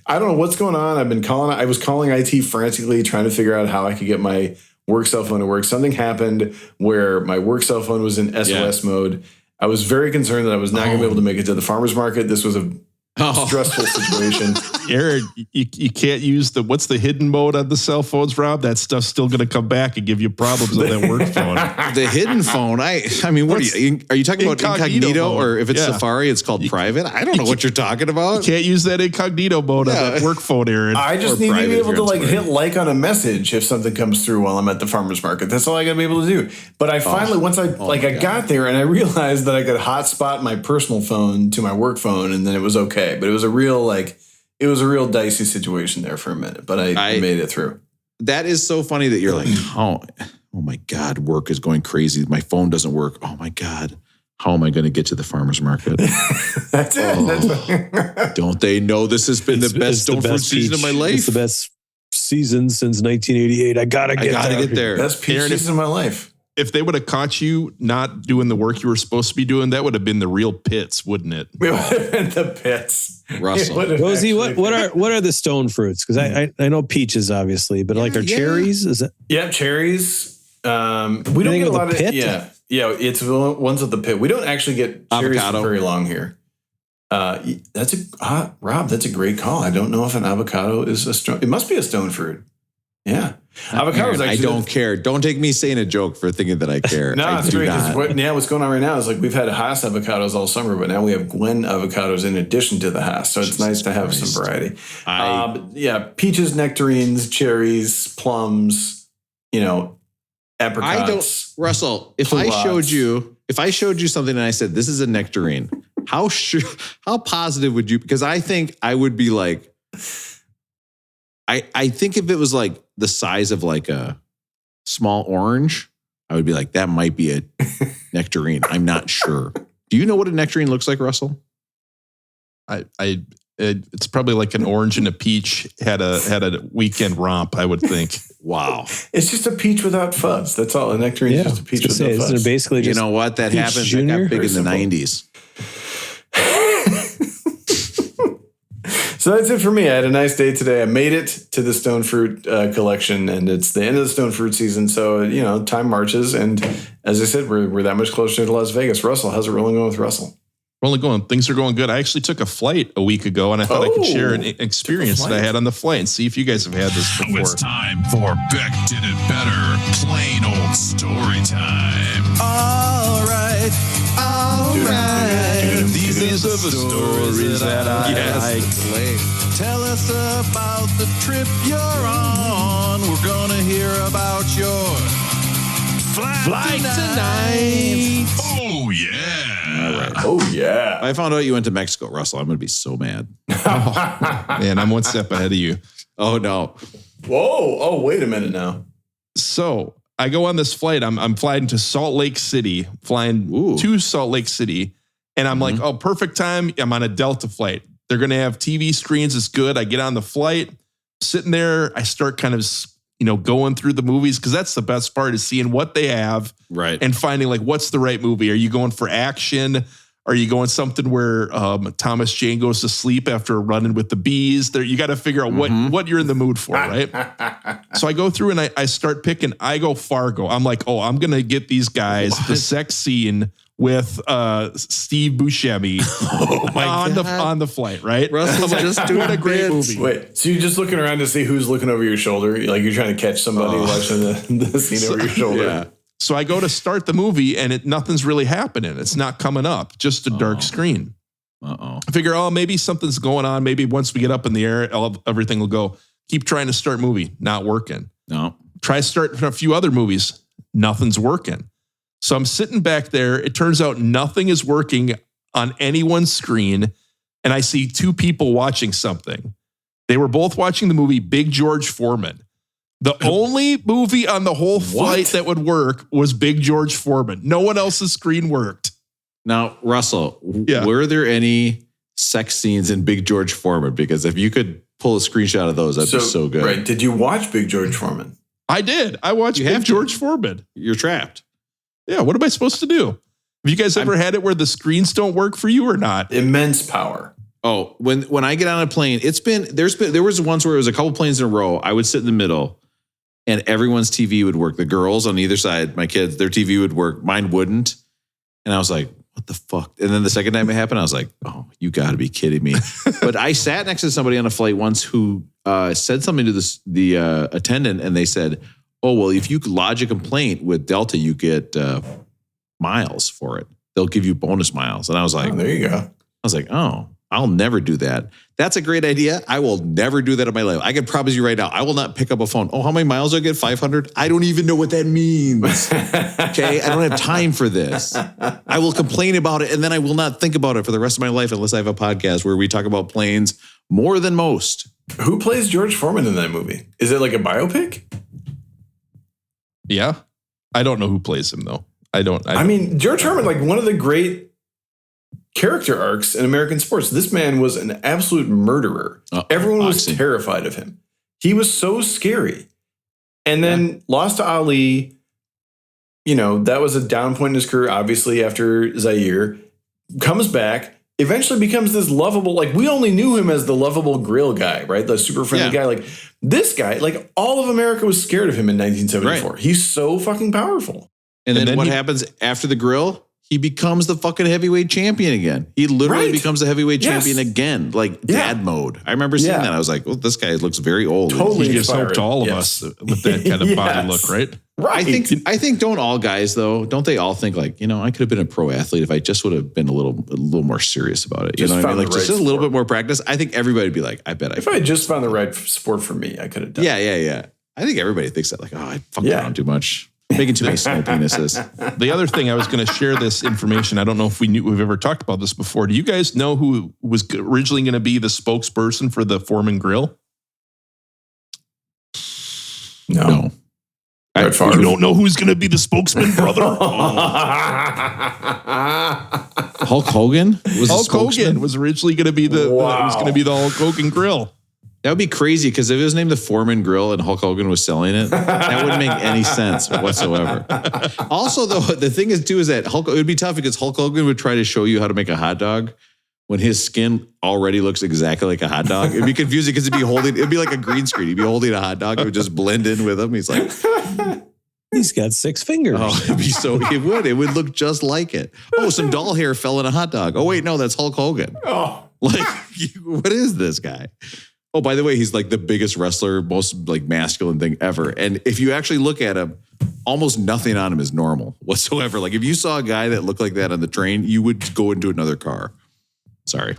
I don't know what's going on. I was calling IT frantically, trying to figure out how I could get my work cell phone to work. Something happened where my work cell phone was in SOS mode. I was very concerned that I was not going to be able to make it to the farmer's market. This was a stressful situation. Aaron, you can't use what's the hidden mode on the cell phones, Rob? That stuff's still going to come back and give you problems on that work phone. The hidden phone. I mean, what are you talking about? Incognito mode. Or if it's Safari, it's called private. I don't know what you're talking about. You can't use that incognito mode on that work phone, Aaron. I just need to be able to hit like on a message if something comes through while I'm at the farmer's market. That's all I got to be able to do. But I finally, once I got there and I realized that I could hotspot my personal phone to my work phone, and then it was okay. But it was a real dicey situation there for a minute, but I made it through. That is so funny that you're like, oh my God, work is going crazy. My phone doesn't work. Oh my God. How am I going to get to the farmer's market? That's it. Don't they know this has been the best stone fruit season of my life? It's the best season since 1988. I gotta get there. Best peach season of my life. If they would have caught you not doing the work you were supposed to be doing, that would have been the real pits, wouldn't it? We would have been the pits. Russell. Rosie, what are the stone fruits? Because I know peaches, obviously, but are cherries? Is it? Yeah, cherries. We don't get a lot of pit. Yeah, it's the ones with the pit. We don't actually get cherries for very long here. Rob, that's a great call. I don't know if an avocado is a stone. It must be a stone fruit. Yeah. Avocados. I don't care. Don't take me saying a joke for thinking that I care. No, it's great. What's going on right now is we've had Haas avocados all summer, but now we have Glen avocados in addition to the Haas. So it's nice to have some variety. Peaches, nectarines, cherries, plums, apricots. Russell, if I showed you something and I said, this is a nectarine, how positive would you, because I think I would be like, I think if it was like the size of like a small orange, I would be like, that might be a nectarine. I'm not sure. Do you know what a nectarine looks like, Russell? It's probably like an orange and a peach had a weekend romp, I would think. Wow. It's just a peach without fuzz. That's all. A nectarine is just a peach without fuzz. Isn't it basically just what? That happened. That got big in the 90s. So that's it for me. I had a nice day today. I made it to the stone fruit collection, and it's the end of the stone fruit season. So, time marches. And as I said, we're that much closer to Las Vegas. Russell, how's it rolling going with Russell? Things are going good. I actually took a flight a week ago, and I thought I could share an experience that I had on the flight and see if you guys have had this before. It's time for Beck Did It Better, plain old story time. All right. These are the stories that I like. Tell us about the trip you're on. We're gonna hear about your flight tonight. Oh, yeah. All right. Oh, yeah. I found out you went to Mexico, Russell. I'm going to be so mad. Man, I'm one step ahead of you. Oh, no. Whoa. Oh, wait a minute now. So I go on this flight. I'm flying to Salt Lake City, to Salt Lake City. And I'm like, oh, perfect time. I'm on a Delta flight. They're going to have TV screens. It's good. I get on the flight, sitting there. I start kind of, going through the movies, because that's the best part, is seeing what they have, right, and finding like what's the right movie. Are you going for action? Are you going something where Thomas Jane goes to sleep after running with the bees? There, you got to figure out what you're in the mood for, right? So I go through and I start picking. I go Fargo. I'm like, oh, I'm gonna get these guys the sex scene with Steve Buscemi on the flight, right? Russell's just doing a great movie. Wait, so you're just looking around to see who's looking over your shoulder? Like you're trying to catch somebody watching the scene over your shoulder? Yeah. So I go to start the movie and nothing's really happening. It's not coming up, just a dark screen. I figure, maybe something's going on. Maybe once we get up in the air, everything will go. Keep trying to start movie, not working. No. Try starting a few other movies, nothing's working. So I'm sitting back there. It turns out nothing is working on anyone's screen. And I see two people watching something. They were both watching the movie Big George Foreman. The only movie on the whole flight that would work was Big George Foreman. No one else's screen worked. Now, Russell, were there any sex scenes in Big George Foreman? Because if you could pull a screenshot of those, that'd be so good. Right. Did you watch Big George Foreman? I did. I watched Big George Foreman. You're trapped. Yeah. What am I supposed to do? Have you guys ever had it where the screens don't work for you or not? Immense power. Oh, when I get on a plane, there was once where it was a couple planes in a row. I would sit in the middle and everyone's TV would work. The girls on either side, my kids, their TV would work. Mine wouldn't. And I was like, what the fuck? And then the second time it happened, I was like, oh, you got to be kidding me. But I sat next to somebody on a flight once who said something to the attendant, and they said, oh, well, if you lodge a complaint with Delta, you get miles for it. They'll give you bonus miles. And I was like, there you go. I was like, oh, I'll never do that. That's a great idea. I will never do that in my life. I can promise you right now, I will not pick up a phone. Oh, how many miles do I get? 500? I don't even know what that means. Okay. I don't have time for this. I will complain about it and then I will not think about it for the rest of my life unless I have a podcast where we talk about planes more than most. Who plays George Foreman in that movie? Is it like a biopic? Yeah. I don't know who plays him though. I mean, George Foreman, like one of the great character arcs in American sports. This man was an absolute murderer. Everyone was terrified of him. He was so scary. And then lost to Ali. You know, that was a down point in his career, obviously, after Zaire. Comes back, eventually becomes this lovable, like we only knew him as the lovable grill guy, right? The super friendly guy. Like this guy, like all of America was scared of him in 1974. Right. He's so fucking powerful. And then what happens after the grill? He becomes the fucking heavyweight champion again. He literally becomes the heavyweight champion again, like dad mode. I remember seeing that. I was like, well, this guy looks very old. Totally. He just helped all of us with that kind of body look, right? Right. I think don't all guys though, don't they all think like, you know, I could have been a pro athlete if I just would have been a little more serious about it. You know what I mean? Like just a little bit more practice. I think everybody would be like, I bet if I just found the right sport for me, I could have done it. Yeah. I think everybody thinks that like, oh, I fucked around too much. Making too many small penises. The other thing I was going to share this information. I don't know if we've ever talked about this before. Do you guys know who was originally going to be the spokesperson for the Foreman Grill? No. You don't know who's going to be the spokesman, brother? Hulk Hogan Hulk Hogan was originally going to be the Hulk Hogan Grill. That would be crazy because if it was named the Foreman Grill and Hulk Hogan was selling it, that wouldn't make any sense whatsoever. Also, though, the thing is too is that it would be tough because Hulk Hogan would try to show you how to make a hot dog when his skin already looks exactly like a hot dog. It'd be confusing because it'd be like a green screen. He'd be holding a hot dog. It would just blend in with him. He's like, he's got 6 fingers. Oh, it would look just like it. Oh, some doll hair fell in a hot dog. Oh, wait, no, that's Hulk Hogan. Oh, like, what is this guy? Oh, by the way, he's like the biggest wrestler, most like masculine thing ever. And if you actually look at him, almost nothing on him is normal whatsoever. Like if you saw a guy that looked like that on the train, you would go into another car. Sorry.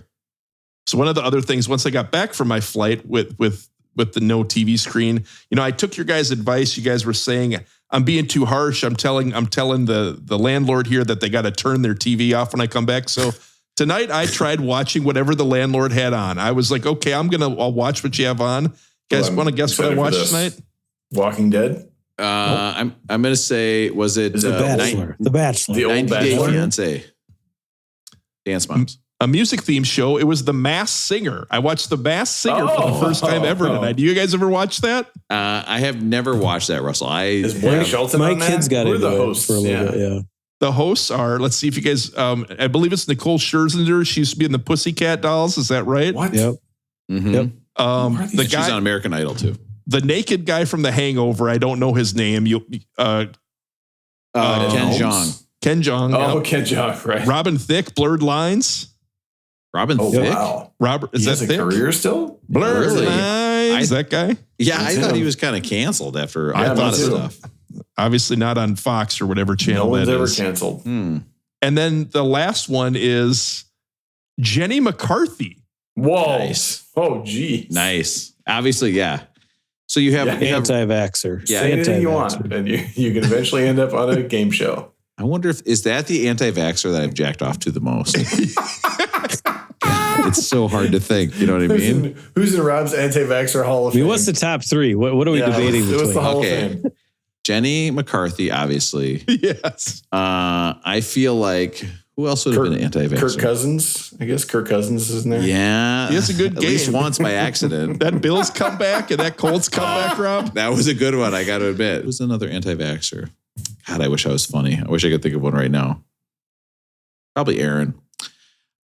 So one of the other things, once I got back from my flight with the no TV screen, you know, I took your guys' advice. You guys were saying I'm being too harsh. I'm telling the landlord here that they got to turn their TV off when I come back. So tonight, I tried watching whatever the landlord had on. I was like, okay, I'll watch what you have on. You guys want to guess what I watched tonight? Walking Dead? I'm going to say, was it The Bachelor? The Bachelor. The old 90 Day Bachelor? Fiance. Dance Moms. A music theme show. It was The Masked Singer. I watched The Masked Singer for the first time ever tonight. Do you guys ever watch that? I have never watched that, Russell. Is Blake Shelton on that? My kids got into it for a little bit, yeah. The hosts are, let's see if you guys, I believe it's Nicole Scherzinger. She used to be in the Pussycat Dolls. Is that right? What? Yep. Mm-hmm. Yep. The guy she's on American Idol too. The naked guy from The Hangover. I don't know his name. Ken Jeong. Ken Jeong. Oh, Ken Jeong, right. Robin Thicke, Blurred Lines. Robin Thicke? Wow. Robert, is he that has Thicke? a career still? Blurred Really? Lines. That guy? Yeah, That's I thought him. he was kind of canceled after Yeah, a lot of me too. stuff. Obviously not on Fox or whatever channel No one's that ever is. canceled. Hmm. And then the last one is Jenny McCarthy. Whoa. Nice. Oh, geez. Nice. Obviously, yeah. So you have, you have Anti-vaxxer. Yeah, Say anything you want, Anti-vaxxer. and you can eventually end up on a game show. I wonder is that the anti-vaxxer that I've jacked off to the most? It's so hard to think. You know what I mean? Who's in Rob's anti-vaxxer Hall of I Fame? mean, what's the top 3? What are we debating It was the between? Hall Okay. of Fame. Jenny McCarthy, obviously. Yes. I feel like who else would have been an anti-vaxxer? Kirk Cousins. I guess Kirk Cousins is in there. Yeah. He has a good At least game. once by accident. That Bills comeback and that Colts comeback, Rob. That was a good one, I got to admit. Who's another anti-vaxxer? God, I wish I was funny. I wish I could think of one right now. Probably Aaron.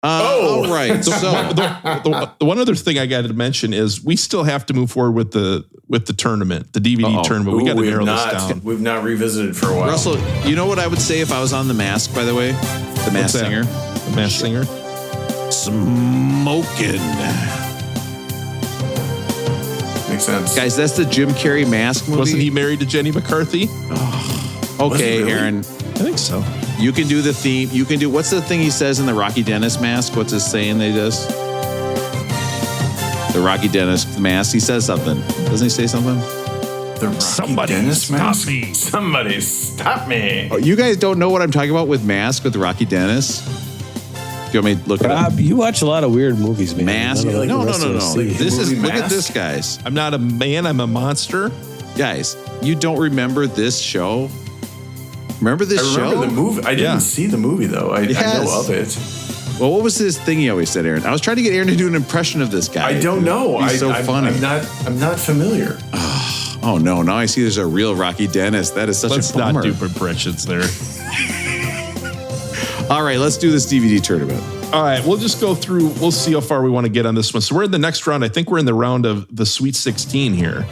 All right. So the one other thing I got to mention is we still have to move forward with the tournament, the DVD tournament. We got to narrow this down. We've not revisited for a while. Russell, you know what I would say if I was on The Mask, by the way? The Masked Singer. The Masked Singer. Smoking. Makes sense. Guys, that's the Jim Carrey Mask movie. Wasn't he married to Jenny McCarthy? Okay, really? Aaron. I think so. You can do the theme. You can do, what's the thing he says in the Rocky Dennis mask? What's his saying that he does? The Rocky Dennis mask. He says something. Doesn't he say something? The Rocky Dennis mask? Me. Somebody stop me. Oh, you guys don't know what I'm talking about with Mask with Rocky Dennis? Do you want me to look it up? You watch a lot of weird movies, man. Mask? None of No. us. This is, look Mask? at this, guys. I'm not a man. I'm a monster. Guys, you don't remember this show? Remember this I show? remember the movie. I didn't see the movie, though. I know of it. Well, what was this thing he always said, Aaron? I was trying to get Aaron to do an impression of this guy. I don't know. He's so funny. I'm not familiar. Oh, no. Now I see there's a real Rocky Dennis. That is such Let's a bummer. not do impressions there. All right, let's do this DVD tournament. All right, we'll just go through. We'll see how far we want to get on this one. So we're in the next round. I think we're in the round of the Sweet 16 here.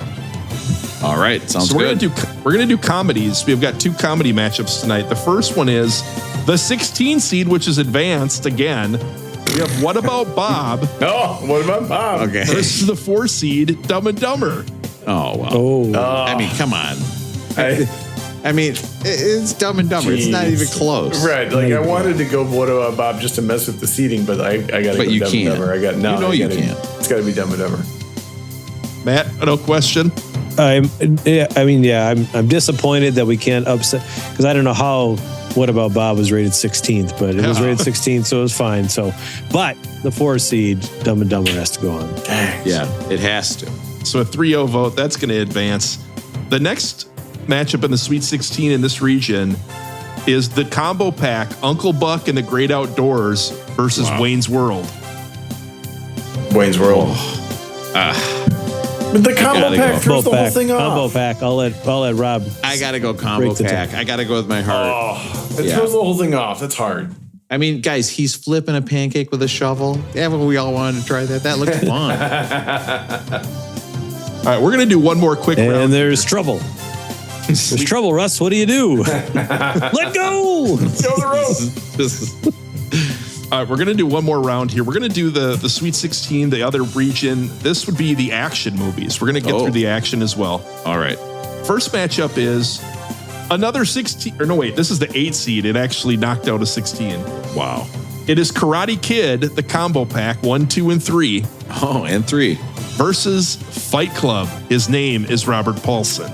All right, sounds good. We're gonna do comedies. We've got 2 comedy matchups tonight. The first one is the 16 seed, which is advanced again. We have What About Bob? Oh, what about Bob? Okay. Versus the 4 seed, Dumb and Dumber. Oh, wow. Oh, I mean, come on. I mean, it's Dumb and Dumber. It's not even close. Right. Like, I wanted to go What About Bob just to mess with the seating, but I got to go you Dumb can't. and Dumber. You can't. It's got to be Dumb and Dumber. Matt, no question. I'm disappointed that we can't upset because I don't know how What About Bob was rated 16th, but it was rated 16th, so it was fine. So, but the 4 seed Dumb and Dumber has to go on. Dang. Yeah, it has to. So a 3-0 vote, that's going to advance. The next matchup in the Sweet 16 in this region is the combo pack, Uncle Buck and the Great Outdoors versus Wayne's World. Wayne's World. But the combo pack throws the whole thing off. Combo pack. I'll let Rob. I got to go combo pack. I got to go with my heart. Oh, it throws the whole thing off. That's hard. I mean, guys, he's flipping a pancake with a shovel. Yeah, but we all wanted to try that. That looked fun. All right, we're going to do one more quick round. And there's trouble. There's trouble, Russ. What do you do? Let go. Go the rope. All right, we're going to do one more round here. We're going to do the Sweet 16, the other region. This would be the action movies. We're going to get through the action as well. All right. First matchup is another 16. Or no, wait, this is the 8 seed. It actually knocked out a 16. Wow. It is Karate Kid, the combo pack, 1, 2, and 3. Oh, and 3. Versus Fight Club. His name is Robert Paulson.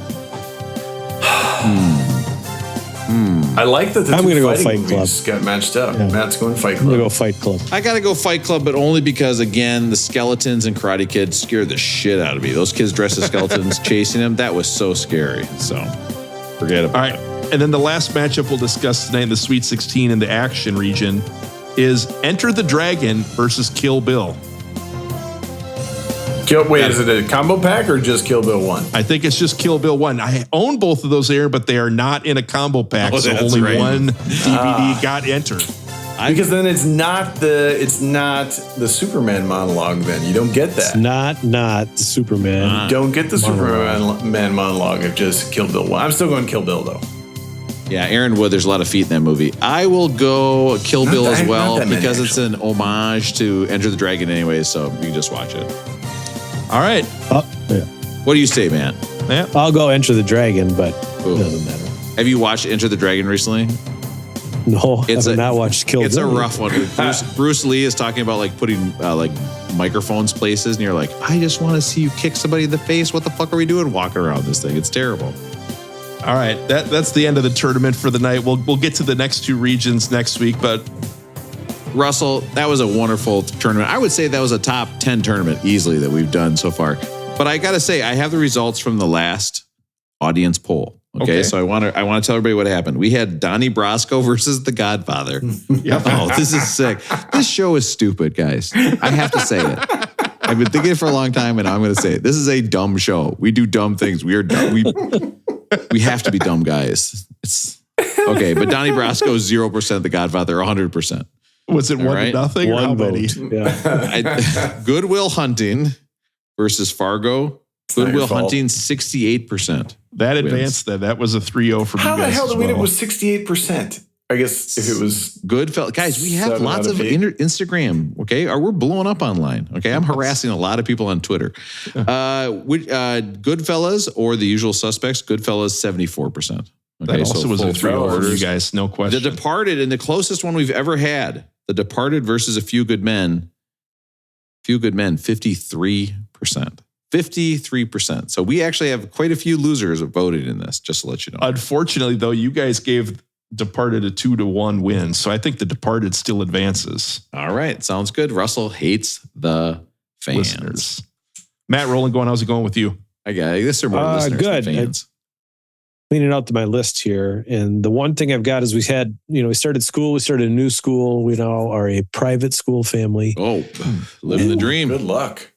I like that the I'm two gonna go fighting Fight Club. movies got matched up. Yeah. Matt's going Fight I'm Club. gonna go Fight Club. I got to go Fight Club, but only because, again, the skeletons in Karate Kid scared the shit out of me. Those kids dressed as skeletons chasing them, that was so scary. So forget about it. All right. And then the last matchup we'll discuss tonight in the Sweet 16 in the action region is Enter the Dragon versus Kill Bill. Is it a combo pack or just Kill Bill 1? I think it's just Kill Bill 1. I own both of those there, but they are not in a combo pack, Oh, so that's only right. one DVD got entered. Because then it's not the Superman monologue. Then you don't get that. It's not the Superman. You don't get the Superman monologue of just Kill Bill 1. I'm still going Kill Bill though. Yeah, Aaron Wood, there's a lot of feet in that movie. I will go Kill Bill as well not that many, because it's an homage to Enter the Dragon anyway, so you can just watch it. All right. What do you say, man? Yeah. I'll go Enter the Dragon, but Ooh. it doesn't matter. Have you watched Enter the Dragon recently? No, I have not watched Kill Bill. It's a rough one. Bruce Lee is talking about like putting like microphones places, and you're like, I just want to see you kick somebody in the face. What the fuck are we doing walking around this thing? It's terrible. All right. That's the end of the tournament for the night. We'll get to the next 2 regions next week, but Russell, that was a wonderful tournament. I would say that was a top 10 tournament easily that we've done so far. But I got to say, I have the results from the last audience poll. Okay. So I want to tell everybody what happened. We had Donnie Brasco versus The Godfather. Oh, this is sick. This show is stupid, guys. I have to say it. I've been thinking it for a long time, and I'm going to say it. This is a dumb show. We do dumb things. We are dumb. We have to be dumb guys. It's okay. But Donnie Brasco is 0%, The Godfather 100%. Was it 1-0? One vote. Yeah. Good Will Hunting versus Fargo. Good Will Hunting, 68%. That advanced then. That was a 3-0 for you guys. How the hell did we know it well. was 68%? I guess if it was Goodfellas. Guys, we have lots of Instagram, okay? Or we're blowing up online, okay? I'm harassing a lot of people on Twitter. Goodfellas or The Usual Suspects, Goodfellas, 74%. Okay, that also was a 3-0 for you guys, no question. The Departed, and the closest one we've ever had, The Departed versus A Few Good Men. Few Good Men, 53%. 53%. So we actually have quite a few losers voted in this, just to let you know. Unfortunately, though, you guys gave Departed a 2-1 win. So I think The Departed still advances. All right. Sounds good. Russell hates the fans. Listeners. Matt Rolling, how's it going with you? I guess there are more listeners good. than fans. Cleaning out my list here. And the one thing I've got is we started school. We started a new school. We now are a private school family. Oh, living the dream. Good luck.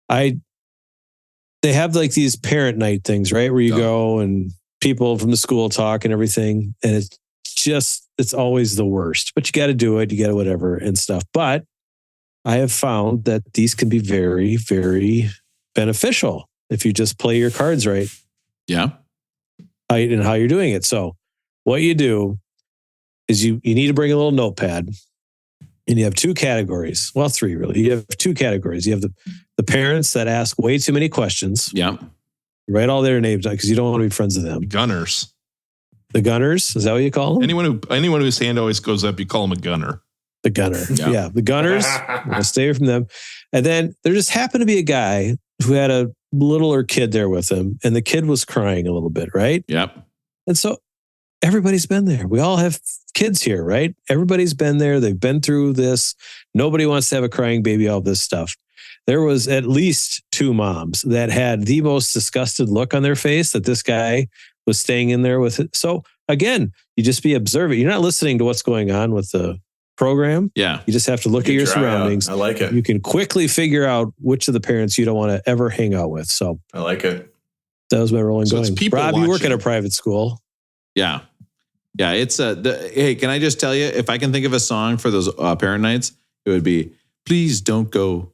They have like these parent night things, right? Where you go and people from the school talk and everything. And it's always the worst, but you got to do it. You got to whatever and stuff. But I have found that these can be very, very beneficial if you just play your cards right. Yeah. And how you're doing it. So what you do is you need to bring a little notepad, and you have two categories. Well, three really. You have two categories. You have the parents that ask way too many questions. Yeah. You write all their names down because you don't want to be friends with them. Gunners. The gunners? Is that what you call them? Anyone whose hand always goes up, you call them a gunner. The gunner. Yeah. The gunners. We'll stay away from them. And then there just happened to be a guy who had a littler kid there with him, and the kid was crying a little bit, right? Yep. And so everybody's been there. We all have kids here, right? Everybody's been there. They've been through this. Nobody wants to have a crying baby, all this stuff. There was at least two moms that had the most disgusted look on their face that this guy was staying in there with it. So again, you just be observant. You're not listening to what's going on with the program. Yeah. You just have to look at your surroundings. I like it. You can quickly figure out which of the parents you don't want to ever hang out with. So I like it. That was my rolling going. Rob, you work at a private school. Yeah. Yeah. It's hey, can I just tell you, if I can think of a song for those parent nights, it would be, please don't go.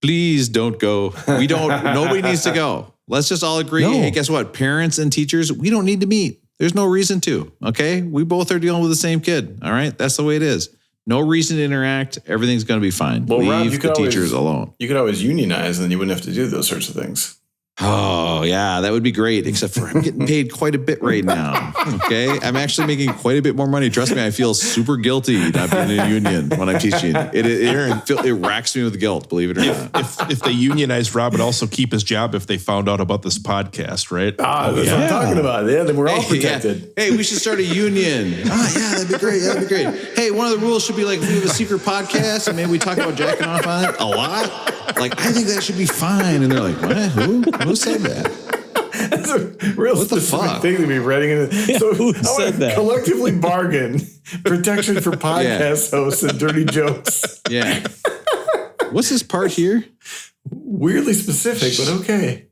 Please don't go. Nobody needs to go. Let's just all agree. Hey, guess what? Parents and teachers, we don't need to meet. There's no reason to. Okay. We both are dealing with the same kid. All right. That's the way it is. No reason to interact. Everything's going to be fine. Well, leave the teachers alone. You could always unionize, and then you wouldn't have to do those sorts of things. Oh, yeah, that would be great. Except for I'm getting paid quite a bit right now. Okay. I'm actually making quite a bit more money. Trust me, I feel super guilty not being in a union when I'm teaching. It racks me with guilt, believe it or not. If they unionized, Rob would also keep his job if they found out about this podcast, right? That's what I'm talking about. Yeah, then we're all protected. Yeah. Hey, we should start a union. Yeah, that'd be great. That'd be great. Hey, one of the rules should be like, if we have a secret podcast and maybe we talk about jacking off on it a lot. Like, I think that should be fine. And they're like, what? Who said that? That's a real specific thing to be writing in. Yeah, so who I said want to that? collectively bargain protection for podcast hosts and dirty jokes. Yeah. What's this part here? Weirdly specific, but okay.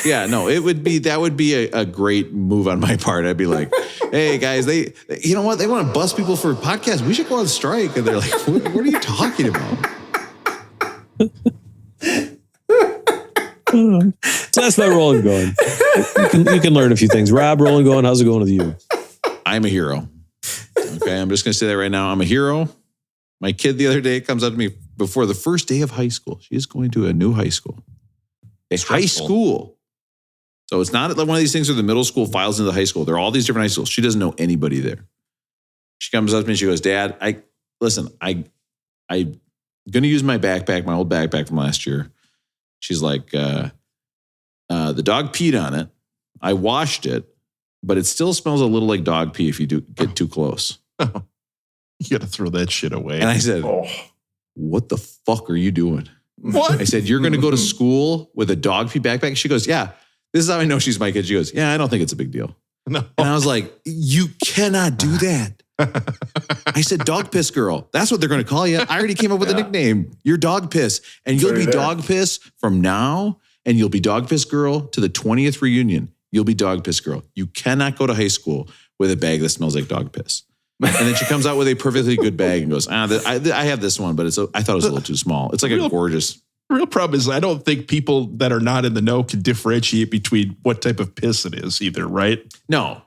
Yeah, no, that would be a great move on my part. I'd be like, hey guys, you know what? They want to bust people for podcasts. We should go on strike. And they're like, what are you talking about? So that's my rolling going. You can learn a few things. Rob, rolling going. How's it going with you? I'm a hero. Okay, I'm just going to say that right now. I'm a hero. My kid the other day comes up to me before the first day of high school. She's going to a new high school. High school. So it's not like one of these things where the middle school files into the high school. There are all these different high schools. She doesn't know anybody there. She comes up to me and she goes, Dad, I'm going to use my backpack, my old backpack from last year. She's like, the dog peed on it. I washed it, but it still smells a little like dog pee if you do get too close. You got to throw that shit away. And I said, what the fuck are you doing? What? I said, you're going to go to school with a dog pee backpack? She goes, yeah. This is how I know she's my kid. She goes, yeah, I don't think it's a big deal. No. And I was like, you cannot do that. I said, dog piss girl. That's what they're going to call you. I already came up with a nickname. You're dog piss. And you'll be dog piss from now, and you'll be dog piss girl to the 20th reunion. You'll be dog piss girl. You cannot go to high school with a bag that smells like dog piss. And then she comes out with a perfectly good bag and goes, I have this one, but I thought it was a little too small. It's like a gorgeous. Real problem is I don't think people that are not in the know can differentiate between what type of piss it is either, right? No.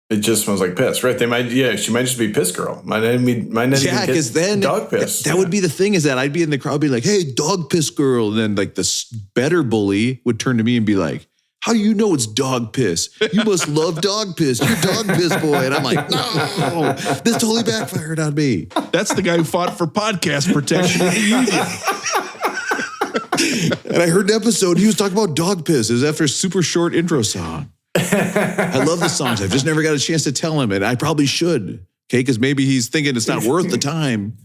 It just smells like piss, right? She might just be piss girl. Might not even because then dog piss. That would be the thing, is that I'd be in the crowd being like, hey, dog piss girl. And then like the better bully would turn to me and be like, how do you know it's dog piss? You must love dog piss. You're dog piss boy. And I'm like, no, this totally backfired on me. That's the guy who fought for podcast protection in the union. And I heard an episode, he was talking about dog piss. It was after a super short intro song. I love the songs. I've just never got a chance to tell him, and I probably should. Okay, because maybe he's thinking it's not worth the time.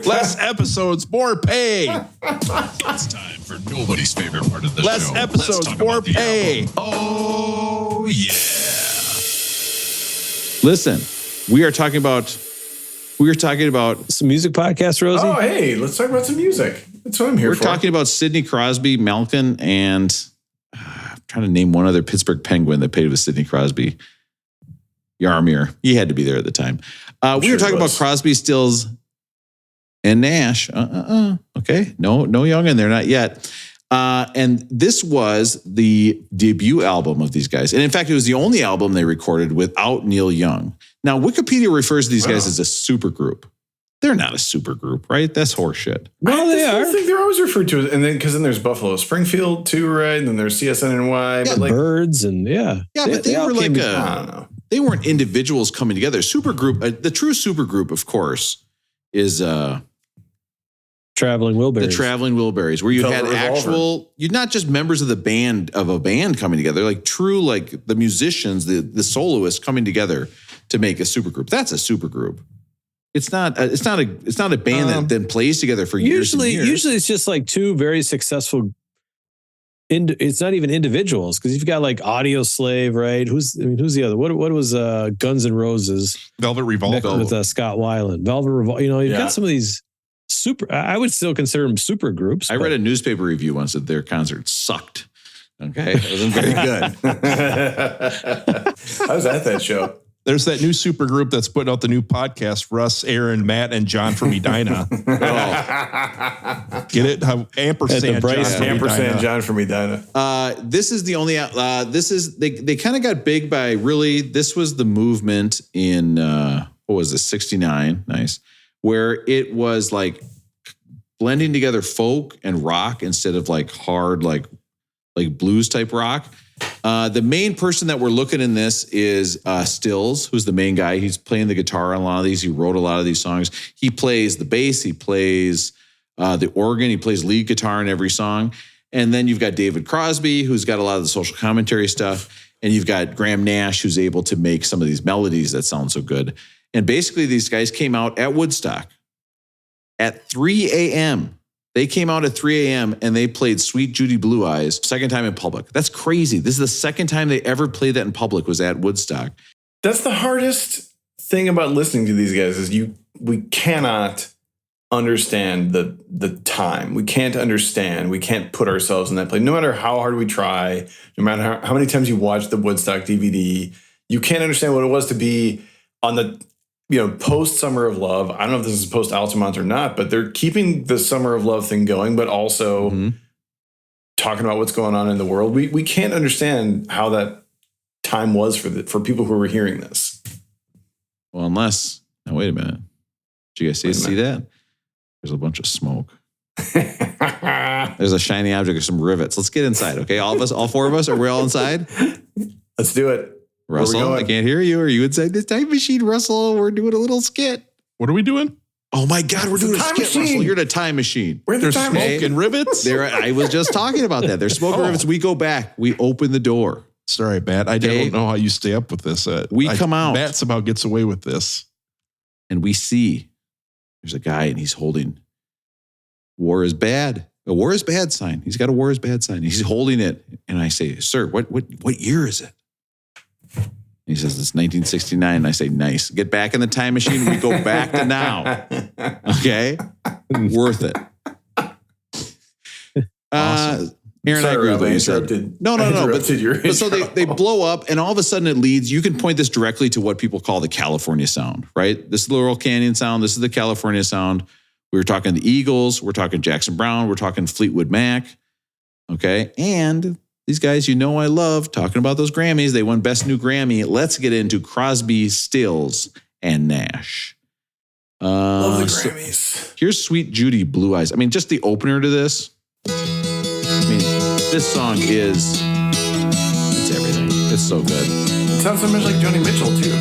Less episodes, more pay. It's time for nobody's favorite part of the Less show. episodes, more pay. Oh, yeah. Listen, we are talking about some music podcast, Rosie. Oh, hey, let's talk about some music. That's what I'm here for. We're talking about Sidney Crosby, Malkin, and I'm trying to name one other Pittsburgh Penguin that played with Sidney Crosby. Yarmir. He had to be there at the time. We were talking about Crosby, Stills, and Nash. Okay. No Young in there, not yet. And this was the debut album of these guys. And in fact, it was the only album they recorded without Neil Young. Now, Wikipedia refers to these guys as a supergroup. They're not a supergroup, right? That's horseshit. Well, they are. I think they're always referred to, and then because then there's Buffalo Springfield too, right? And then there's CSNNY, but like Birds, and but they were like I don't know. They weren't individuals coming together. Supergroup, the true supergroup, of course, is Traveling Wilburys. The Traveling Wilburys, where you Velvet had Revolver. you're not just members of a band coming together, like true, like the musicians, the soloists coming together to make a supergroup. That's a supergroup. It's not a band that then plays together for years and years. Usually it's just like two very successful. It's not even individuals, because you've got like Audio Slave, right? Who's the other? What was Guns N' Roses? Velvet Revolver with Scott Weiland. Velvet Revolver. You've got some of these super. I would still consider them super groups. I read a newspaper review once that their concert sucked. Okay, it wasn't very good. I was at that show. There's that new super group that's putting out the new podcast, Russ, Aaron, Matt, and John from Edina. Get it? Ampersand John from Edina. This is the only, they kind of got big by really, this was the movement in, 69? Nice. Where it was like blending together folk and rock instead of like hard, like blues type rock. The main person that we're looking in this is Stills, who's the main guy. He's playing the guitar on a lot of these. He wrote a lot of these songs. He plays the bass. He plays the organ. He plays lead guitar in every song. And then you've got David Crosby, who's got a lot of the social commentary stuff. And you've got Graham Nash, who's able to make some of these melodies that sound so good. And basically, these guys came out at Woodstock at 3 a.m. They came out at 3 a.m. and they played Sweet Judy Blue Eyes, second time in public. That's crazy. This is the second time they ever played that in public, was at Woodstock. That's the hardest thing about listening to these guys is we cannot understand the time. We can't understand. We can't put ourselves in that place. No matter how hard we try, no matter how many times you watch the Woodstock DVD, you can't understand what it was to be on the post Summer of Love. I don't know if this is post Altamont or not, but they're keeping the Summer of Love thing going, but also talking about what's going on in the world. We can't understand how that time was for people who were hearing this. Well, unless, now wait a minute. Did you guys see that? There's a bunch of smoke. There's a shiny object or some rivets. Let's get inside, okay? All four of us, are we all inside? Let's do it. Russell, I can't hear you. Are you inside this time machine, Russell? We're doing a little skit. What are we doing? Oh my God, we're doing a skit, machine. Russell. You're in a time machine. There's smoke and rivets? I was just talking about that. There's smoke and rivets. We go back. We open the door. Sorry, Matt. I don't know how you stay up with this. Come out. Matt somehow gets away with this. And we see there's a guy and he's holding "War is Bad." A "War is Bad" sign. He's got a "War is Bad" sign. He's holding it. And I say, "Sir, what year is it?" He says, "It's 1969. And I say, "Nice. Get back in the time machine. We go back to now." Okay? Worth it. Awesome. Aaron, I agree with what you said. No. But so they blow up, and all of a sudden it leads. You can point this directly to what people call the California sound, right? This is the Laurel Canyon sound. This is the California sound. We were talking the Eagles. We're talking Jackson Browne. We're talking Fleetwood Mac. Okay. And these guys, I love talking about those Grammys. They won Best New Grammy. Let's get into Crosby, Stills, and Nash. Love the Grammys. Here's Sweet Judy, Blue Eyes. I mean, just the opener to this. This song it's everything. It's so good. It sounds so much like Joni Mitchell, too.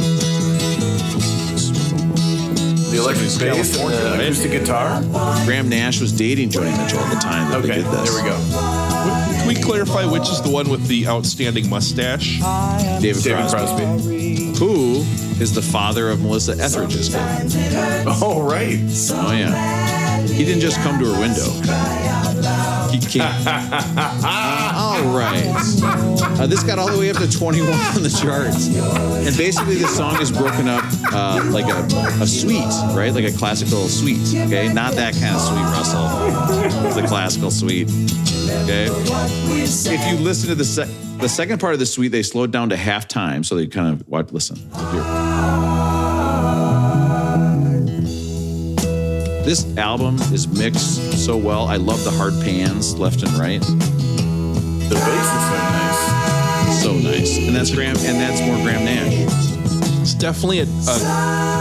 The electric bass and the acoustic guitar. Graham Nash was dating Joni Mitchell at the time that they did this. There we go. Can we clarify which is the one with the outstanding mustache? David Crosby. Who is the father of Melissa Etheridge's kid. Oh, right. Oh, yeah. He didn't just come to her window. He came. All right. This got all the way up to 21 on the charts. And basically the song is broken up like a suite, right? Like a classical suite, okay? Not that kind of suite, Russell. It's the classical suite, okay? If you listen to the second part of the suite, they slowed down to half time, so they kind of listen. Here. This album is mixed so well. I love the hard pans left and right. The bass is so nice. So nice. And that's more Graham Nash. It's definitely a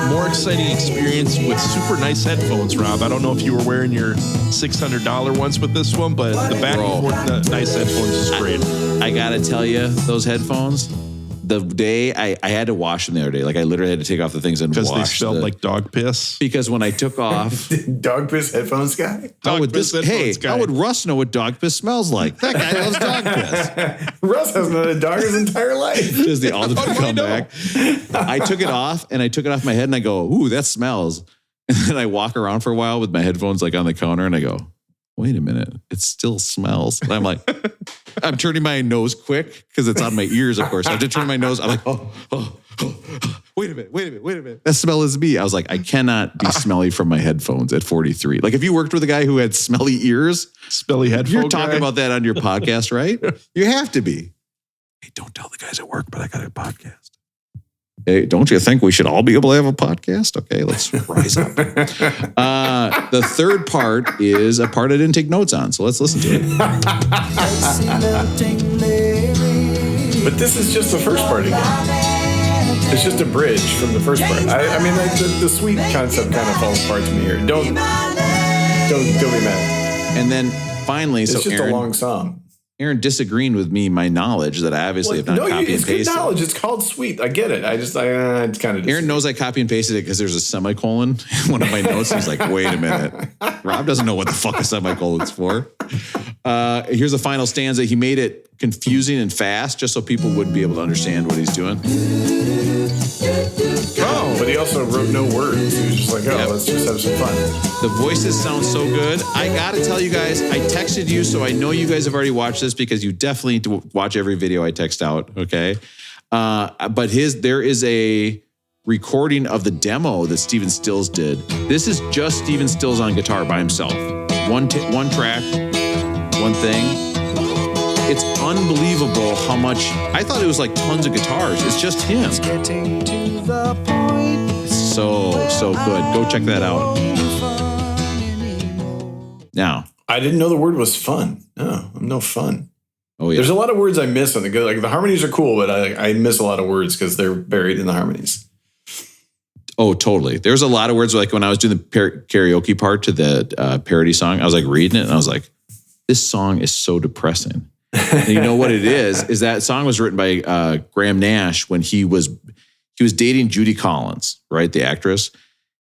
more exciting experience with super nice headphones, Rob. I don't know if you were wearing your $600 ones with this one, but the back and forth, the nice headphones is great. I gotta tell you, those headphones, the day I had to wash them the other day, like I literally had to take off the things and wash them. Because they smelled like dog piss? Because when I took off... Dog piss headphones guy? How would Russ know what dog piss smells like? That guy loves dog piss. Russ hasn't had a dog his entire life. Just the ultimate comeback. I took it off my head and I go, ooh, that smells. And then I walk around for a while with my headphones like on the counter and I go, wait a minute, it still smells. And I'm like, I'm turning my nose quick because it's on my ears, of course. I have to turn my nose. I'm like, oh, wait a minute. That smell is me. I was like, I cannot be smelly from my headphones at 43. Like if you worked with a guy who had smelly ears, smelly headphones, you're talking about that on your podcast, right? You have to be. Hey, don't tell the guys at work, but I got a podcast. Hey, don't you think we should all be able to have a podcast? Okay, let's rise up. The third part is a part I didn't take notes on, so let's listen to it. But this is just the first part again. It's just a bridge from the first part. I mean, the sweet concept kind of falls apart to me here. Don't be mad. And then finally, it's so just Aaron, a long song. Aaron disagreeing with me, my knowledge that I obviously have not copied and pasted. It's good knowledge. It's called sweet. I get it. I kind of. Aaron knows I copy and pasted it because there's a semicolon in one of my notes. He's like, wait a minute. Rob doesn't know what the fuck a semicolon's for. Here's the final stanza. He made it confusing and fast just so people wouldn't be able to understand what he's doing. Oh, but he also wrote no words. He was just like, let's just have some fun. The voices sound so good. I got to tell you guys, I texted you, so I know you guys have already watched this because you definitely need to watch every video I text out, okay? But there is a recording of the demo that Stephen Stills did. This is just Stephen Stills on guitar by himself. One track, one thing. It's unbelievable how much, I thought it was like tons of guitars. It's just him. It's so good. Go check that out. Now. I didn't know the word was fun. No, I'm no fun. Oh, yeah. There's a lot of words I miss on the good. Like the harmonies are cool, but I miss a lot of words because they're buried in the harmonies. Oh, totally. There's a lot of words like when I was doing the karaoke part to the parody song, I was like reading it and I was like, this song is so depressing. And you know what it is that song was written by Graham Nash when he was dating Judy Collins, right? The actress.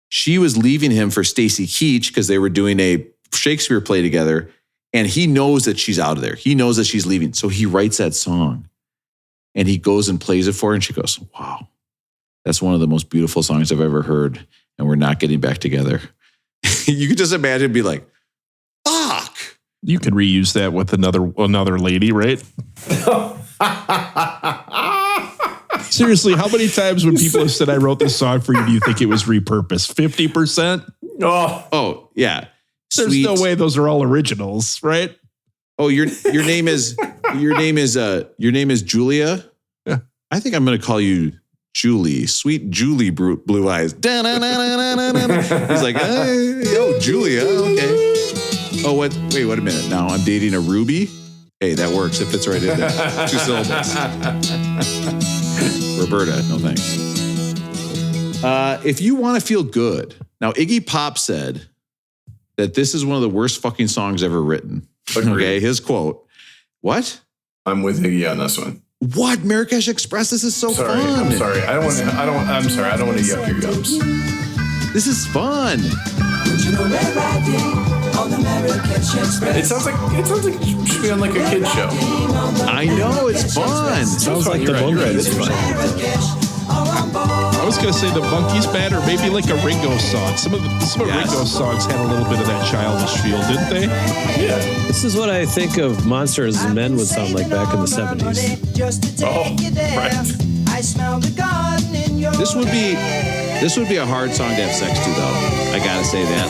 She was leaving him for Stacy Keach because they were doing a Shakespeare play together. And he knows that she's out of there. He knows that she's leaving. So he writes that song and he goes and plays it for her. And she goes, wow, that's one of the most beautiful songs I've ever heard. And we're not getting back together. You could just imagine be like, fuck. You could reuse that with another lady, right? Seriously, how many times when people have said I wrote this song for you, do you think it was repurposed? 50%? Oh, yeah. There's no way those are all originals, right? Oh, your name is Julia. Yeah. I think I'm going to call you Julie, sweet Julie Blue Eyes. He's like, yo, Julia, okay. Oh, what? Wait, wait a minute. Now I'm dating a Ruby. Hey, that works. It fits right in there. 2 syllables. Roberta, no thanks. If you want to feel good. Now, Iggy Pop said that this is one of the worst fucking songs ever written. Agreed. Okay, his quote. What? I'm with Iggy on this one. What? Marrakesh Express? This is so fun. I'm sorry. I don't want to yuck your gums. This is fun. It sounds like it should be on like a kid's show. I know, it's fun. Sounds like the Monkeys. It's fun. I was going to say the Monkeys band, or maybe like a Ringo song. Some of Ringo's songs had a little bit of that childish feel, didn't they? Yeah. This is what I think of Monsters and Men would sound like back in the 70s. Oh, right. This would be a hard song to have sex to, though. I gotta say that.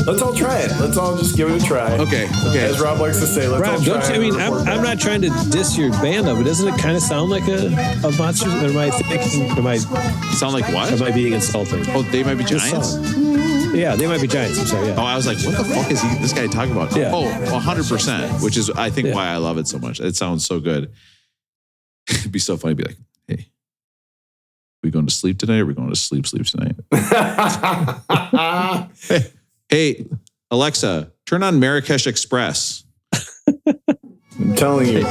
Let's all try it. Let's all just give it a try. Okay. As Rob likes to say, let's all Rob, try it. I'm not trying to diss your band, though, but doesn't it kind of sound like a Monsters? Or am I Sound like what? Am I being insulting? Oh, They Might Be Giants? Yeah, They Might Be Giants. I'm sorry. Yeah. Oh, I was like, what the fuck is this guy talking about? Yeah. Oh, 100%, which is, I think, why I love it so much. It sounds so good. It'd be so funny to be like, hey, we going to sleep tonight or are we going to sleep tonight? Hey, Alexa, turn on Marrakesh Express. I'm telling you.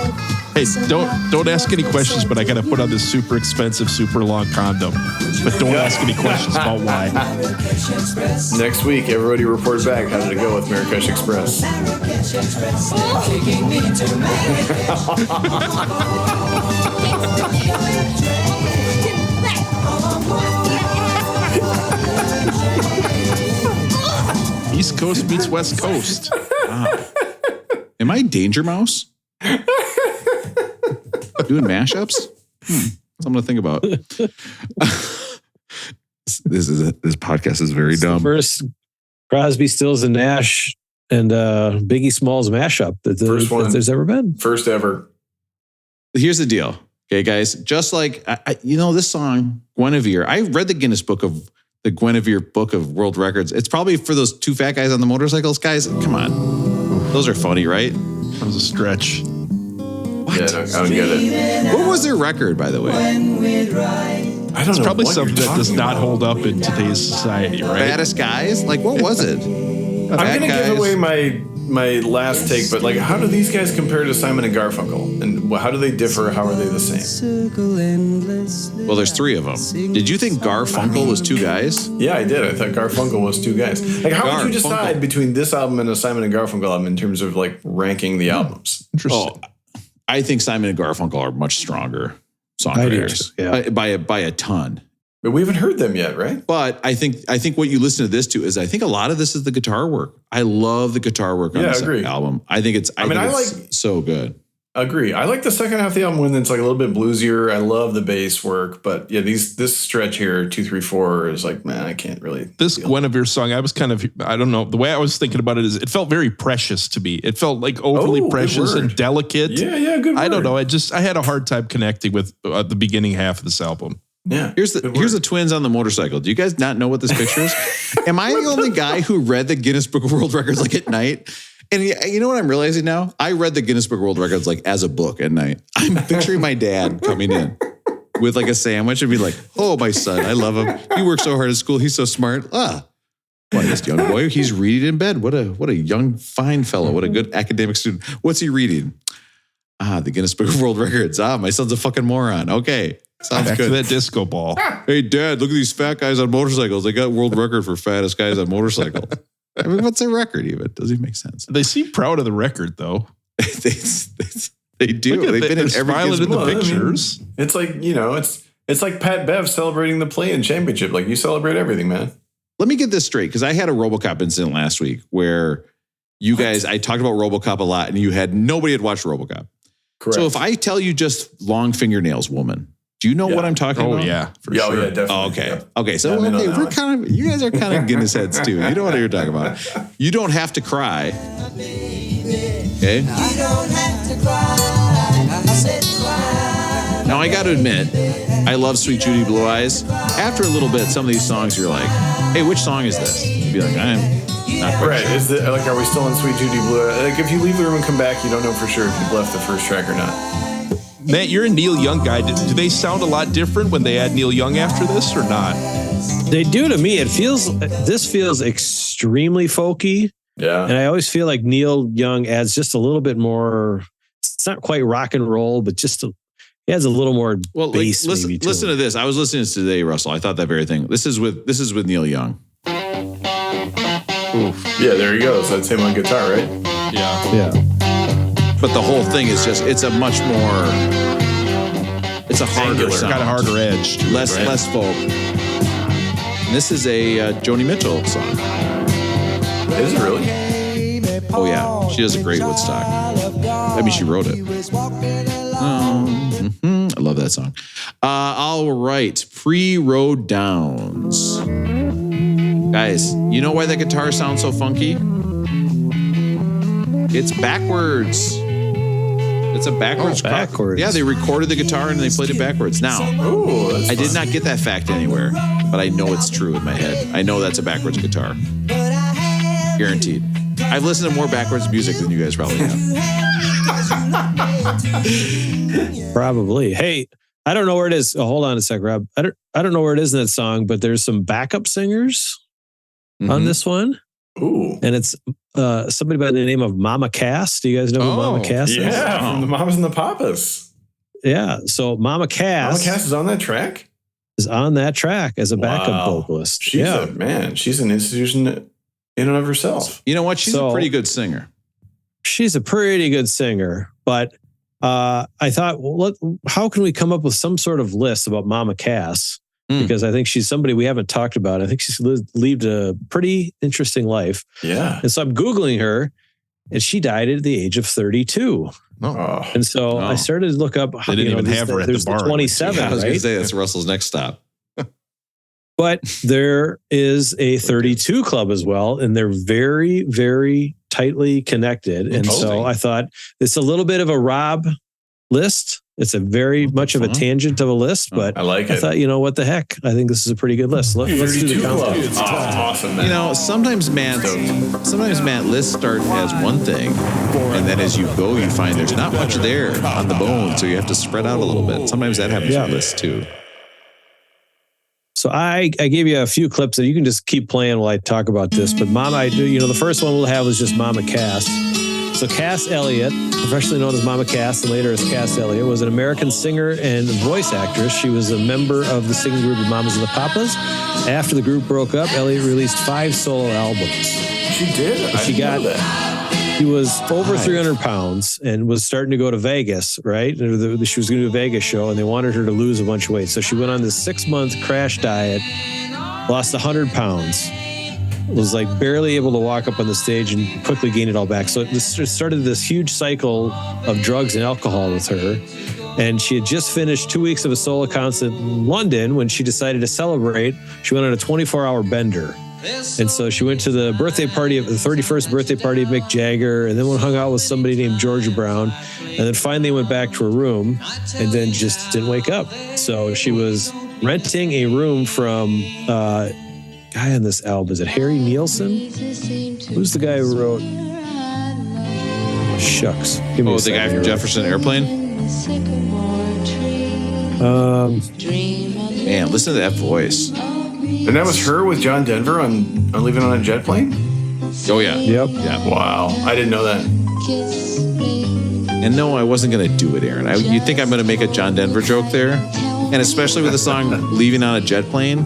Hey, don't ask any questions, but I got to put on this super expensive, super long condom. But don't ask any questions about why. Next week, everybody report back. How did it go with Marrakesh Express? East Coast meets West Coast. Wow. Am I Danger Mouse? Doing mashups? Something to think about. This podcast is very dumb. First Crosby, Stills, and Nash and Biggie Smalls mashup that there's ever been. First ever. Here's the deal. Okay, guys. Just like, this song, Guinevere, I read the Guinevere Book of World Records. It's probably for those 2 fat guys on the motorcycles. Guys, come on. Those are funny, right? That was a stretch. What? Yeah, I don't get it. What was their record, by the way? I don't know. It's probably what something you're that does talking not about. hold up in today's society, right? Baddest guys? Like, what was it? I'm going to give away my last take, but like, how do these guys compare to Simon and Garfunkel? And how do they differ? How are they the same? Well, there's 3 of them. Did you think Garfunkel was 2 guys? Yeah, I did. I thought Garfunkel was 2 guys. Like, how would you decide between this album and a Simon and Garfunkel album in terms of like ranking the albums? Interesting. Oh, I think Simon and Garfunkel are much stronger songwriters by a ton. But we haven't heard them yet, right? But I think what you listen to this to is I think a lot of this is the guitar work. I love the guitar work on this album. I think it's so good. Agree. I like the second half of the album when it's like a little bit bluesier. I love the bass work, but yeah, this stretch here, 2, 3, 4 is like, man, I can't really. This Guinevere song, I don't know. The way I was thinking about it is it felt very precious to me. It felt like overly precious and delicate. Yeah, good word. I don't know. I had a hard time connecting with the beginning half of this album. Yeah. Here's the twins on the motorcycle. Do you guys not know what this picture is? Am I the only guy who read the Guinness Book of World Records like at night? And you know what I'm realizing now? I read the Guinness Book of World Records like as a book at night. I'm picturing my dad coming in with like a sandwich and be like, "Oh, my son, I love him. He works so hard at school. He's so smart. Boy, this young boy, he's reading in bed. What a young, fine fellow. What a good academic student. What's he reading? The Guinness Book of World Records. My son's a fucking moron. Okay. Sounds Back good. to that disco ball. Hey, Dad, look at these fat guys on motorcycles. They got world record for fattest guys on motorcycle. I mean, what's their record even? Doesn't even make sense. They seem proud of the record, though. they do. They've been in every smiling in the pictures. I mean, it's like, it's like Pat Bev celebrating the play-in championship. Like, you celebrate everything, man. Let me get this straight, because I had a RoboCop incident last week where you guys, I talked about RoboCop a lot, and nobody had watched RoboCop. Correct. So if I tell you just long fingernails, woman, Do you know what I'm talking about? Oh, yeah. For sure. Yeah, definitely. Oh, okay. Yeah. Okay. So we're kind of, you guys are kind of Guinness heads too. You know what you're talking about. You Don't Have to Cry. Okay. You don't have to cry. I said cry. Now I got to admit, I love Sweet Judy Blue Eyes. After a little bit, some of these songs you're like, hey, which song is this? You'd be like, I'm not quite Right. sure. Is it like, are we still in Sweet Judy Blue? Like, if you leave the room and come back, you don't know for sure if you've left the first track or not. Matt, you're a Neil Young guy. Do they sound a lot different when they add Neil Young after this or not? They do to me. This feels extremely folky. Yeah. And I always feel like Neil Young adds just a little bit more. It's not quite rock and roll, but just he adds a little more bass. Listen to this. I was listening to this today, Russell. I thought that very thing. This is with Neil Young. Oof. Yeah, there you go. So that's him on guitar, right? Yeah. But the whole thing is just, it's a much more, it's a harder sound. Got a harder edge. To Less folk. And this is a Joni Mitchell song. Is it really? Oh yeah, she does a great Woodstock. I mean, she wrote it. I love that song. All right, Pre-Road Downs. Guys, you know why that guitar sounds so funky? It's backwards. It's a backwards. Backwards. Yeah, they recorded the guitar and they played it backwards. Now, I did not get that fact anywhere, but I know it's true in my head. I know that's a backwards guitar. Guaranteed. I've listened to more backwards music than you guys probably have. Probably. Hey, I don't know where it is. Oh, hold on a sec, Rob. I don't know where it is in that song, but there's some backup singers on this one. Ooh. And it's somebody by the name of Mama Cass. Do you guys know who Mama Cass is? Yeah, from the Mamas and the Papas. Yeah. So Mama Cass is on that track? Is on that track as a backup vocalist. She's an institution in and of herself. You know what? She's a pretty good singer. She's a pretty good singer, but I thought, well, how can we come up with some sort of list about Mama Cass? Because I think she's somebody we haven't talked about. I think she's lived a pretty interesting life. Yeah. And so I'm Googling her, and she died at the age of 32. Oh. And so I started to look up. They didn't even have her at the bar. 27, I was going to right? say that's Russell's next stop. But there is a 32 club as well, and they're very, very tightly connected. And so I thought it's a little bit of a Rob list. It's a very much of a tangent of a list, but I like it. I thought, you know, what the heck? I think this is a pretty good list. Let's do the countdown. Awesome, man. You know, sometimes Matt lists start as one thing, and then as you go, you find there's not much there on the bone, so you have to spread out a little bit. Sometimes that happens with lists too. So I gave you a few clips that you can just keep playing while I talk about this. But the first one we'll have is just Mama Cass. So Cass Elliot, professionally known as Mama Cass and later as Cass Elliot, was an American singer and voice actress. She was a member of the singing group of Mamas and the Papas. After the group broke up, Elliot released 5 solo albums. She did? She was over 300 pounds and was starting to go to Vegas, right? She was going to do a Vegas show, and they wanted her to lose a bunch of weight. So she went on this 6-month crash diet, lost 100 pounds, was like barely able to walk up on the stage, and quickly gained it all back. So it started this huge cycle of drugs and alcohol with her. And she had just finished 2 weeks of a solo concert in London when she decided to celebrate. She went on a 24-hour bender. And so she went to the 31st birthday party of Mick Jagger, and then hung out with somebody named Georgia Brown, and then finally went back to her room and then just didn't wake up. So she was renting a room from guy on this album. Is it Harry Nielsen? Who's the guy who wrote Shucks? Give me the guy from Jefferson Airplane? Man, listen to that voice. And that was her with John Denver on Leaving on a Jet Plane? Oh, yeah. Yep. Yeah. Wow. I didn't know that. And no, I wasn't going to do it, Aaron. You think I'm going to make a John Denver joke there? And especially with the song Leaving on a Jet Plane?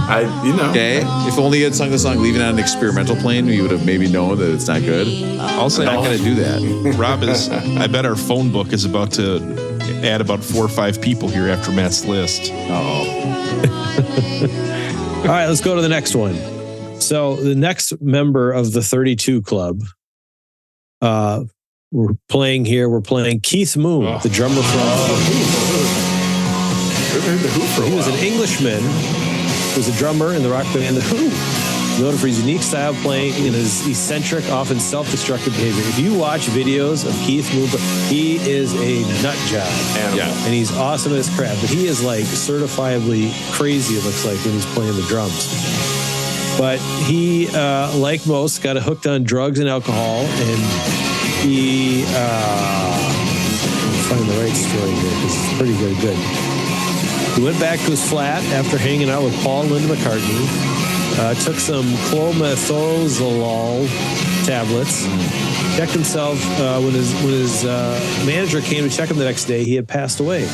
Okay. If only he had sung the song Leaving on an Experimental Plane, we would have maybe known that it's not good. Also, I'm not going to do that. Rob I bet our phone book is about to add about 4 or 5 people here after Matt's list. All right, let's go to the next one. So the next member of the 32 Club, we're playing Keith Moon, the drummer from heard The Who for a while. He was an Englishman. He was a drummer in the rock band The Who. Noted for his unique style of playing and his eccentric, often self-destructive behavior. If you watch videos of Keith Moon, he is a nut job. Yeah. And he's awesome at his craft. But he is like certifiably crazy, it looks like, when he's playing the drums. But he, like most, got hooked on drugs and alcohol. And he, find the right story here because it's pretty good. He went back to his flat after hanging out with Paul and Linda McCartney. Took some clomethazolol tablets. Checked himself. When his manager came to check him the next day, he had passed away.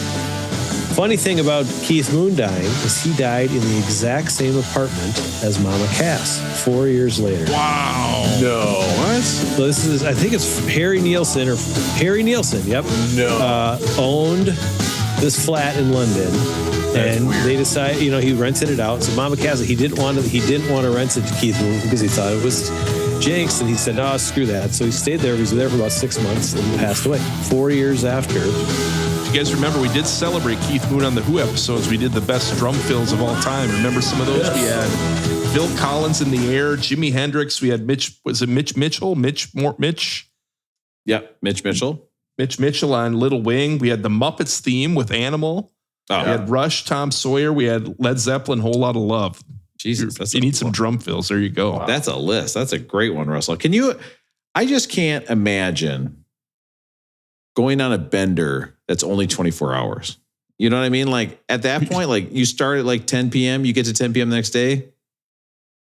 Funny thing about Keith Moon dying is he died in the exact same apartment as Mama Cass 4 years later. Wow. No. What? So this is, I think it's Harry Nielsen. Yep. No. Owned this flat in London. And they decided, he rented it out. So Mama Cass, he didn't want to rent it to Keith Moon because he thought it was jinxed. And he said, no, screw that. So he stayed there. He was there for about 6 months and passed away 4 years after. You guys remember we did celebrate Keith Moon on the Who episodes. We did the best drum fills of all time. Remember some of those? Yes. We had Phil Collins in the Air, Jimi Hendrix. We had Mitch Mitchell? Mitch? Yep, Mitch Mitchell. Mitch Mitchell on Little Wing. We had the Muppets theme with Animal. We had Rush, Tom Sawyer. We had Led Zeppelin, Whole Lot of Love. Jesus. You need some drum fills. There you go. Wow. That's a list. That's a great one, Russell. I just can't imagine going on a bender that's only 24 hours. You know what I mean? Like at that point, like you start at like 10 p.m., you get to 10 p.m. the next day.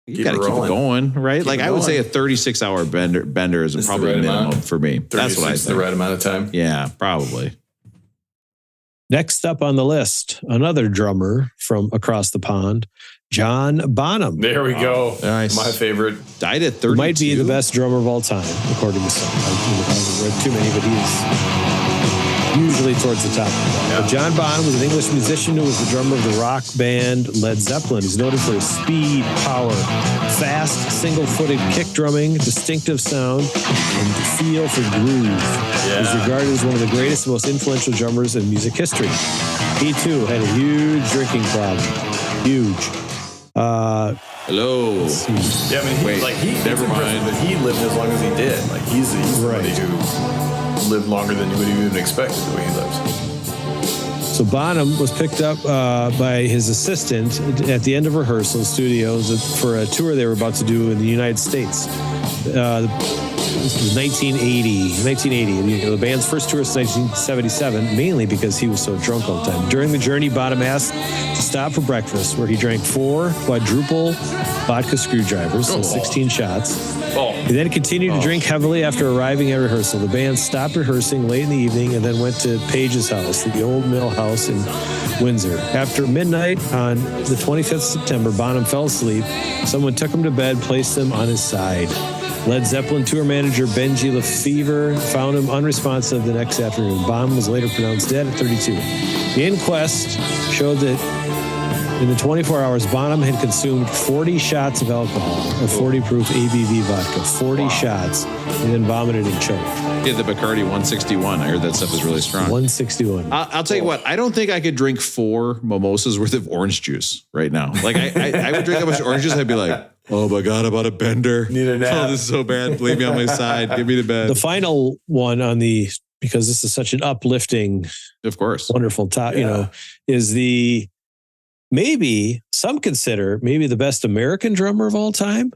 You got to keep it going, right? Like I would say a 36-hour bender is probably a minimum for me. That's what I think. The right amount of time. Yeah, probably. Next up on the list, another drummer from across the pond, John Bonham. There we go. Nice. My favorite. Died at 32. Might be the best drummer of all time, according to some. I haven't read too many, but he's usually towards the top. Yeah. John Bonham was an English musician who was the drummer of the rock band Led Zeppelin. He's noted for his speed, power, fast, single-footed kick drumming, distinctive sound, and feel for groove. Yeah. He's regarded as one of the greatest and most influential drummers in music history. He, too, had a huge drinking problem. Huge. Hello. Yeah, I mean, never mind that he lived as long as he did. Like he's somebody who lived longer than you would even expect the way he lives. So Bonham was picked up by his assistant at the end of rehearsal studios for a tour they were about to do in the United States. This was 1980. The band's first tour was 1977, mainly because he was so drunk all the time. During the journey, Bonham asked to stop for breakfast, where he drank 4 quadruple vodka screwdrivers, so 16 shots. He then continued to drink heavily after arriving at rehearsal. The band stopped rehearsing late in the evening and then went to Page's house, the old mill house in Windsor. After midnight on the 25th of September, Bonham fell asleep. Someone took him to bed, placed him on his side. Led Zeppelin tour manager Benji Lefevre found him unresponsive the next afternoon. Bonham was later pronounced dead at 32. The inquest showed that in the 24 hours, Bonham had consumed 40 shots of alcohol, or 40 proof ABV vodka, 40 shots, and then vomited and choked. Yeah, the Bacardi 161. I heard that stuff is really strong. 161. I'll tell you what, I don't think I could drink 4 mimosas worth of orange juice right now. Like I would drink a bunch of orange juice, I'd be like, oh my God, I'm on a bender. Need a nap. Oh, this is so bad. Leave me on my side. Give me to bed. The final one on because this is such an uplifting, of course, wonderful top, is maybe some consider the best American drummer of all time,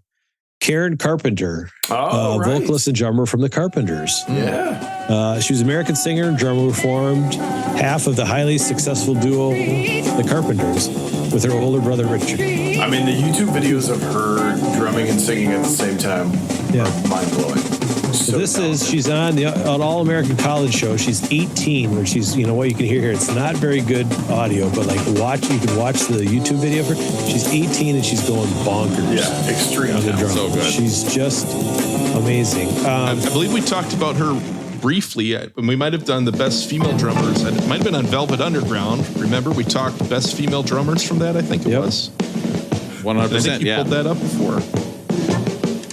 Karen Carpenter, vocalist and drummer from the Carpenters. Yeah. She was an American singer and drummer who formed half of the highly successful duo, the Carpenters, with her older brother, Richard. I mean, the YouTube videos of her drumming and singing at the same time are mind-blowing. So she's on an All-American College show. She's 18, where she's, what you can hear here. It's not very good audio, but you can watch the YouTube video of her. She's 18 and she's going bonkers. Yeah, extreme. So good. She's just amazing. I believe we talked about her briefly, and we might have done the best female drummers. It might have been on Velvet Underground. Remember, we talked best female drummers from that, I think it was. 100%, I think you pulled that up before.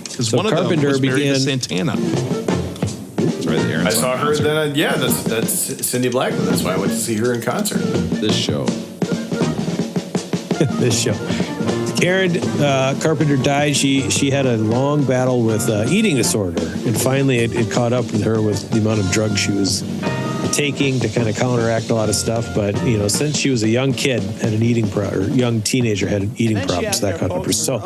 Because one of them was married to Santana. That's right there. I saw her then. That's Cindy Blackman. That's why I went to see her in concert. This show. this show. Karen Carpenter died. She had a long battle with eating disorder, and finally it caught up with her with the amount of drugs she was taking to kind of counteract a lot of stuff. But since she was a young kid, had an eating problem, or young teenager had an eating problem, so that caught up with her. So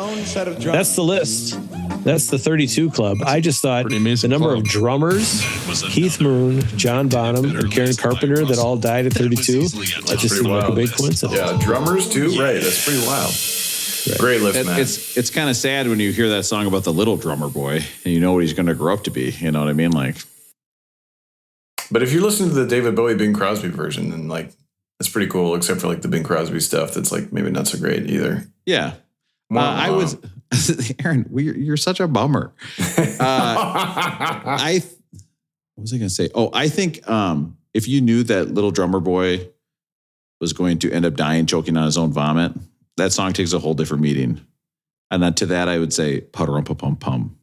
that's the list. That's the 32 Club. I just thought the number of drummers, Keith Moon, John Bonham, and Karen Carpenter that all died at 32, that just seemed like a big coincidence. Yeah, drummers too? Right, that's pretty wild. Right. Great list, man. It's kind of sad when you hear that song about the little drummer boy and you know what he's going to grow up to be. You know what I mean? Like, but if you listen to the David Bowie Bing Crosby version, then like it's pretty cool, except for like the Bing Crosby stuff that's like maybe not so great either. Yeah. I was Aaron, you're such a bummer. What was I going to say? Oh, I think if you knew that little drummer boy was going to end up dying choking on his own vomit, that song takes a whole different meaning. And then to that, I would say, pa-da-rum-pa-pum-pum.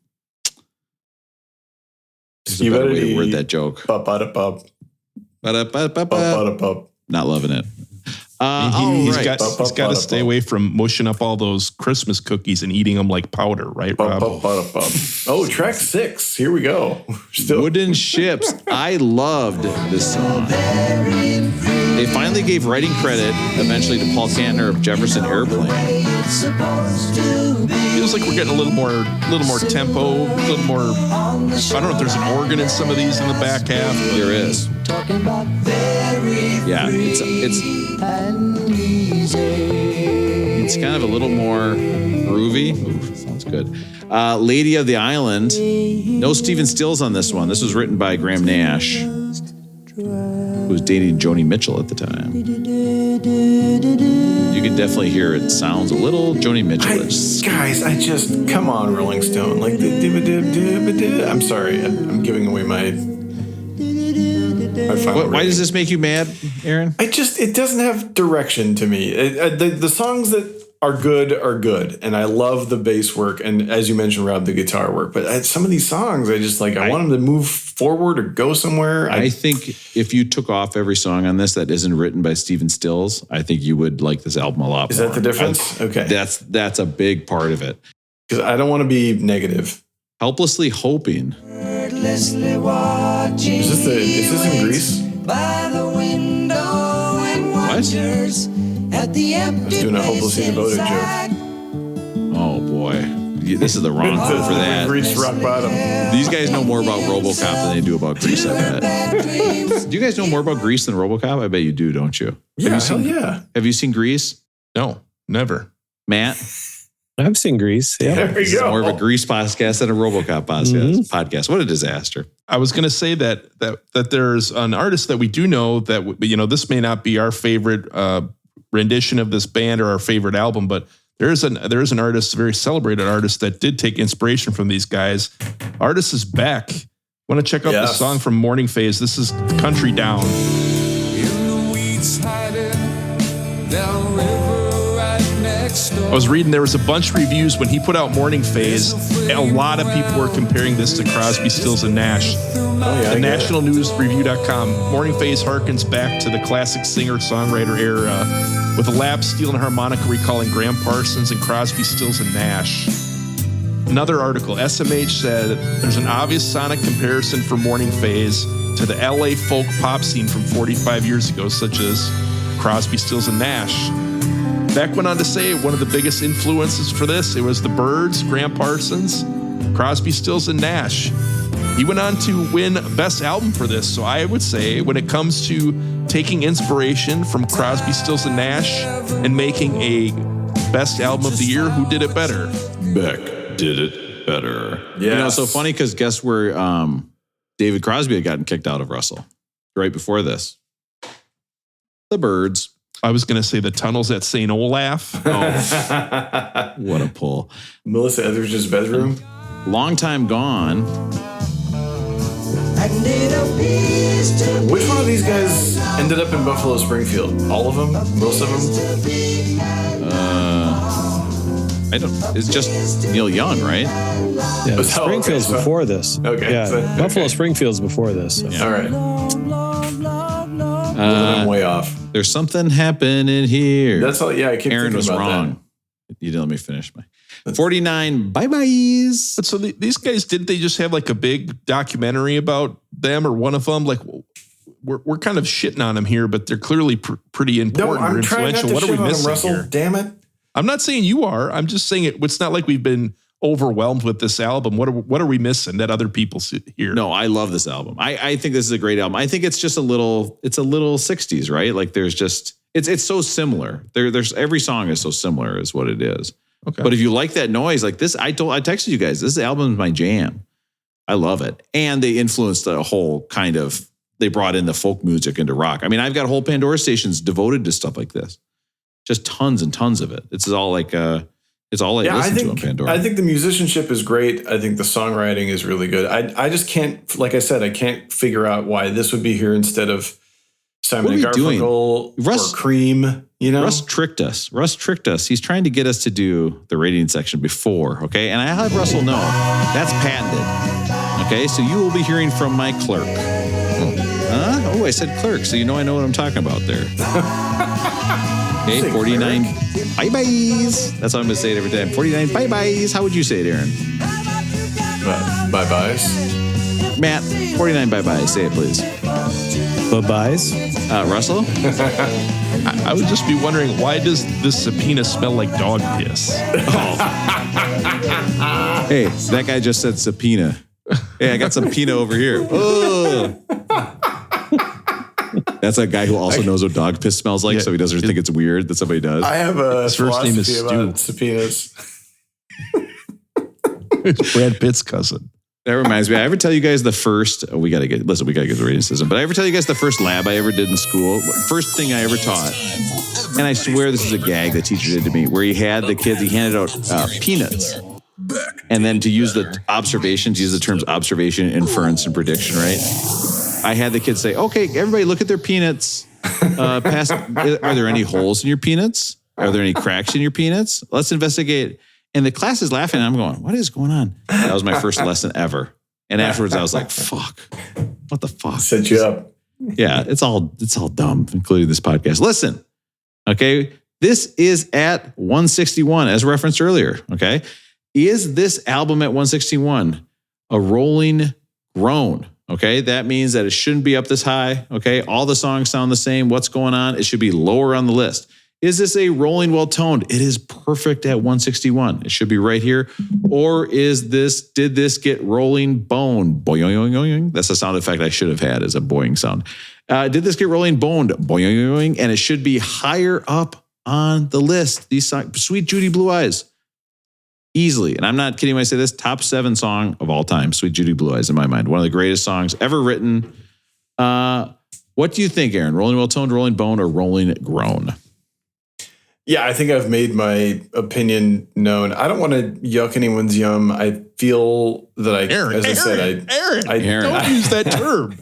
There's a better way to word that joke. Ba-ba-da-pub. Ba-da-ba-ba-ba. Not loving it. He's got to stay away from mushing up all those Christmas cookies and eating them like powder, right, Rob? Oh, track 6. Here we go. Wooden Ships. I loved this song. They finally gave writing credit eventually to Paul Kantner of Jefferson Airplane. Feels like we're getting a little more tempo, a little more. I don't know if there's an organ in some of these in the back half. There is. Yeah, it's kind of a little more groovy. Ooh, sounds good. Lady of the Island. No Stephen Stills on this one. This was written by Graham Nash, who was dating Joni Mitchell at the time. You can definitely hear it sounds a little Joni Mitchell-ish. Guys, come on, Rolling Stone. Like I'm sorry, I'm giving away my why does this make you mad, Aaron? It doesn't have direction to me. The songs that are good, and I love the bass work, and as you mentioned, Rob, the guitar work. But some of these songs, I want them to move forward or go somewhere. I think if you took off every song on this that isn't written by Stephen Stills, I think you would like this album a lot more. Is that the difference? Okay, that's a big part of it. Because I don't want to be negative. Helplessly Hoping. Is this in Greece? By the window and wonders at the empty. I was doing a hopelessly devoted joke. Oh boy, this is the wrong foot for that. We've reached rock bottom. These guys know more about RoboCop than they do about Grease. I bet. Do you guys know more about Grease than RoboCop? I bet you do, don't you? Yeah, Have you seen Grease? No, never. Matt. I've seen Grease. Yeah, there we go. More of a Grease podcast than a RoboCop podcast. What a disaster! I was going to say that there's an artist that we do know that this may not be our favorite rendition of this band or our favorite album, but there is an artist, a very celebrated artist that did take inspiration from these guys. Artist is Beck. Want to check out the song from Morning Phase? This is Country Down. In the weeds hiding down river. I was reading there was a bunch of reviews when he put out Morning Phase. A lot of people were comparing this to Crosby, Stills, and Nash. The nationalnewsreview.com. Morning Phase harkens back to the classic singer-songwriter era with a lap steel and harmonica recalling Graham Parsons and Crosby, Stills, and Nash. Another article, SMH said there's an obvious sonic comparison for Morning Phase to the LA folk pop scene from 45 years ago, such as Crosby, Stills, and Nash. Beck went on to say one of the biggest influences for this, it was the Byrds, Graham Parsons, Crosby, Stills, and Nash. He went on to win Best Album for this. So I would say when it comes to taking inspiration from Crosby, Stills, and Nash and making a Best Album of the Year, who did it better? Beck did it better. Yeah, it's so funny because guess where David Crosby had gotten kicked out of Russell right before this? The Byrds. I was going to say the Tunnels at St. Olaf. Oh, what a pull. Melissa Etheridge's bedroom. Long Time Gone. Which one of these guys ended up in Buffalo Springfield? All of them? Most of them? I don't. It's just Neil Young, right? Yeah, Springfield's before this. Okay. Yeah, Buffalo Springfield's before this. So. Yeah. All right. I'm way off. There's something happening here. That's all. Yeah, I keep Aaron was about wrong. That. You didn't let me finish my 49 bye-byes. But so these guys, didn't they just have like a big documentary about them or one of them? Like, we're kind of shitting on them here, but they're clearly pretty important or influential. What are we missing Russell, here? Damn it. I'm not saying you are. I'm just saying it's not like we've been overwhelmed with this album. What are we missing that other people hear? No, I love this album. I think this is a great album. I think it's just a little 60s, right? Like there's just, it's so similar. There's every song is so similar is what it is. Okay. But if you like that noise, like this, I texted you guys, this album is my jam. I love it. And they influenced the whole kind of, they brought in the folk music into rock. I mean, I've got whole Pandora stations devoted to stuff like this. Just tons and tons of it. It's all like, it's all I listen to on Pandora. I think the musicianship is great. I think the songwriting is really good. I just can't, like I said, I can't figure out why this would be here instead of Simon and Garfunkel or Cream. You know, Russ tricked us. He's trying to get us to do the rating section before, okay? And I have Russell know that's patented, okay? So you will be hearing from my clerk. Oh, I said clerk, so you know I know what I'm talking about there. Okay, 49 bye-byes. That's what I'm going to say it every time. 49 bye-byes. How would you say it, Aaron? Bye-byes. Matt, 49 bye-byes. Say it, please. Bye-byes. Russell? I would just be wondering, why does this subpoena smell like dog piss? Hey, that guy just said subpoena. Hey, I got some pina over here. Oh. That's a guy who also knows what dog piss smells like, so he doesn't think it's weird that somebody does. I have a His first name is about subpoenas. Brad Pitt's cousin. That reminds me. I ever tell you guys the first? We gotta get the rating system. But I ever tell you guys the first lab I ever did in school? First thing I ever taught, and I swear this is a gag the teacher did to me, where he had the kids. He handed out peanuts, and then to use the observations, use the terms observation, inference, and prediction. Right? I had the kids say, "Okay, everybody, look at their peanuts. Are there any holes in your peanuts? Are there any cracks in your peanuts? Let's investigate." And the class is laughing. And I'm going, what is going on? That was my first lesson ever. And afterwards, I was like, fuck. What the fuck? Set you up. Yeah, it's all dumb, including this podcast. Listen, okay? This is at 161, as referenced earlier, okay? Is this album at 161 a rolling groan? Okay, that means that it shouldn't be up this high, okay? All the songs sound the same. What's going on? It should be lower on the list. Is this a rolling well-toned? It is perfect at 161. It should be right here. Or did this get rolling bone? Boing. That's a sound effect I should have had as a boing sound. Did this get rolling boned? Boing. And it should be higher up on the list. These songs, Sweet Judy Blue Eyes. Easily. And I'm not kidding when I say this, top 7 song of all time, Sweet Judy Blue Eyes in my mind. One of the greatest songs ever written. What do you think, Aaron? Rolling well-toned, rolling bone, or rolling groan? Yeah, I think I've made my opinion known. I don't want to yuck anyone's yum. I feel that I don't use that term.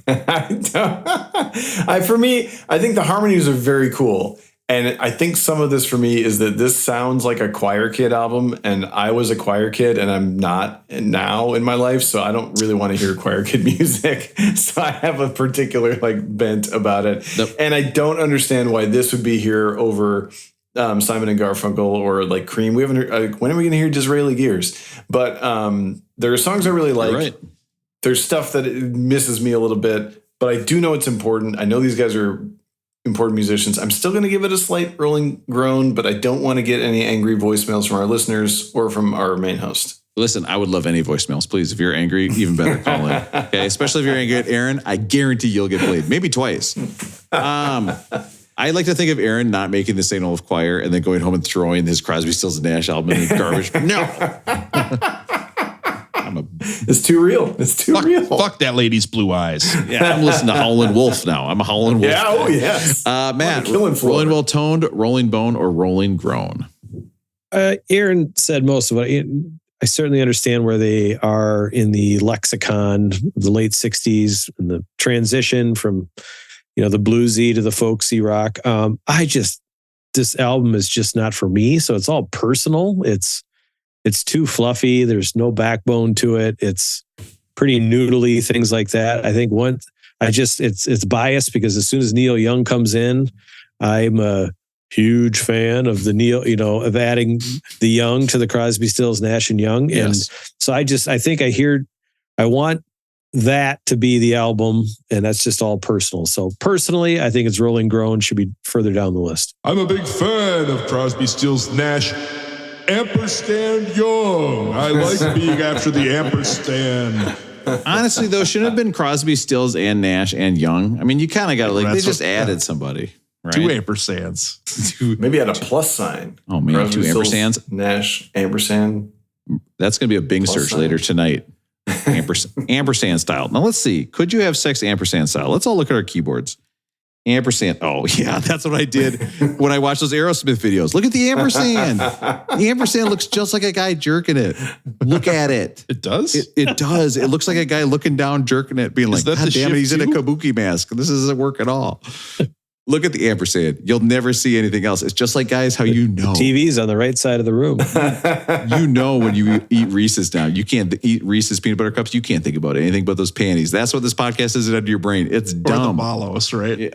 For me, I think the harmonies are very cool. And I think some of this for me is that this sounds like a Choir Kid album, and I was a Choir Kid, and I'm not now in my life, so I don't really want to hear Choir Kid music. So I have a particular bent about it, and I don't understand why this would be here over Simon and Garfunkel or Cream. We haven't heard, when are we going to hear Disraeli Gears? But there are songs I really like. Right. There's stuff that misses me a little bit, but I do know it's important. I know these guys are important musicians. I'm still going to give it a slight rolling groan, but I don't want to get any angry voicemails from our listeners or from our main host. Listen, I would love any voicemails, please. If you're angry, even better, call in. Okay, especially if you're angry at Aaron, I guarantee you'll get played, maybe twice. I like to think of Aaron not making the St. Olaf Choir and then going home and throwing his Crosby, Stills, and Nash album in the garbage. No. It's too real. It's too real. Fuck that lady's blue eyes. Yeah, I'm listening to Howlin' Wolf now. I'm a Howlin' Wolf. Yeah, oh yes. Matt, rolling well-toned, rolling bone, or rolling groan? Aaron said most of it. I certainly understand where they are in the lexicon of the late 60s and the transition from the bluesy to the folksy rock. This album is just not for me. So it's all personal. It's too fluffy. There's no backbone to it. It's pretty noodly, things like that. I think it's biased because as soon as Neil Young comes in, I'm a huge fan of the Neil, of adding the Young to the Crosby, Stills, Nash and Young. Yes. And so I want that to be the album, and that's just all personal. So personally, I think it's Rolling Grown should be further down the list. I'm a big fan of Crosby, Stills, Nash, ampersand Young. I like being after the ampersand. Honestly, though, shouldn't have been Crosby, Stills, and Nash and Young. I mean, you kind of got to they just added somebody. Right? 2 ampersands. Maybe add a plus sign. Oh man, Crosby, 2 Stills, ampersands. Nash, ampersand. That's going to be a Bing Plus search sign. later tonight. Ampersand style. Now let's see. Could you have sex ampersand style? Let's all look at our keyboards. Ampersand. Oh yeah, that's what I did when I watched those Aerosmith videos. Look at the ampersand. The ampersand looks just like a guy jerking it. Look at it. It does? It does. It looks like a guy looking down, jerking it, being like, that God the damn it, he's shift in a too? kabuki mask. This doesn't work at all. Look at the ampersand. You'll never see anything else. It's just like, guys, how you know. TV's on the right side of the room. You know when you eat Reese's now. You can't eat Reese's peanut butter cups. You can't think about anything but those panties. That's what this podcast is under your brain. It's dumb. Or the Malos, right?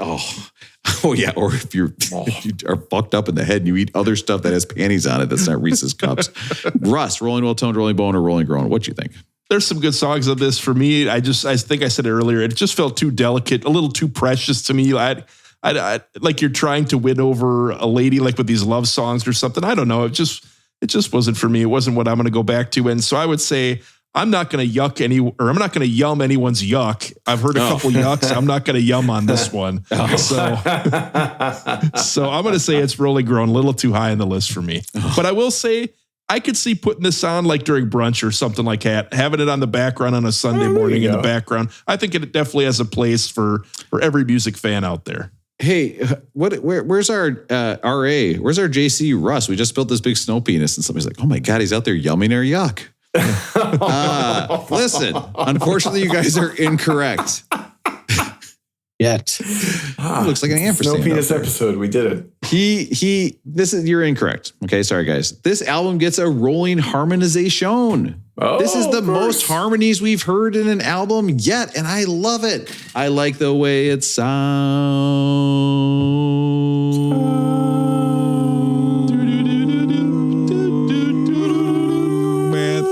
Oh yeah. Or if you are fucked up in the head and you eat other stuff that has panties on it, that's not Reese's cups. Russ, Rolling Well Toned, Rolling Bone, or Rolling Grown? What do you think? There's some good songs of this for me. I think I said it earlier. It just felt too delicate, a little too precious to me. I like you're trying to win over a lady, like with these love songs or something. I don't know. It just wasn't for me. It wasn't what I'm going to go back to. And so I would say I'm not going to I'm not going to yum anyone's yuck. I've heard a couple yucks. I'm not going to yum on this one. So I'm going to say it's Rolling Grown, a little too high on the list for me. But I will say I could see putting this on like during brunch or something like that, having it on the background on a Sunday morning in the background. I think it definitely has a place for every music fan out there. Hey, where's our RA? Where's our JC Russ? We just built this big snow penis, and somebody's like, "Oh my God, he's out there yumming our yuck." Listen, unfortunately, you guys are incorrect. Yet, looks like an ampersand. No penis episode. We did it. You're incorrect. Okay, sorry guys. This album gets a rolling harmonization. Oh, this is the most harmonies we've heard in an album yet, and I love it. I like the way it sounds.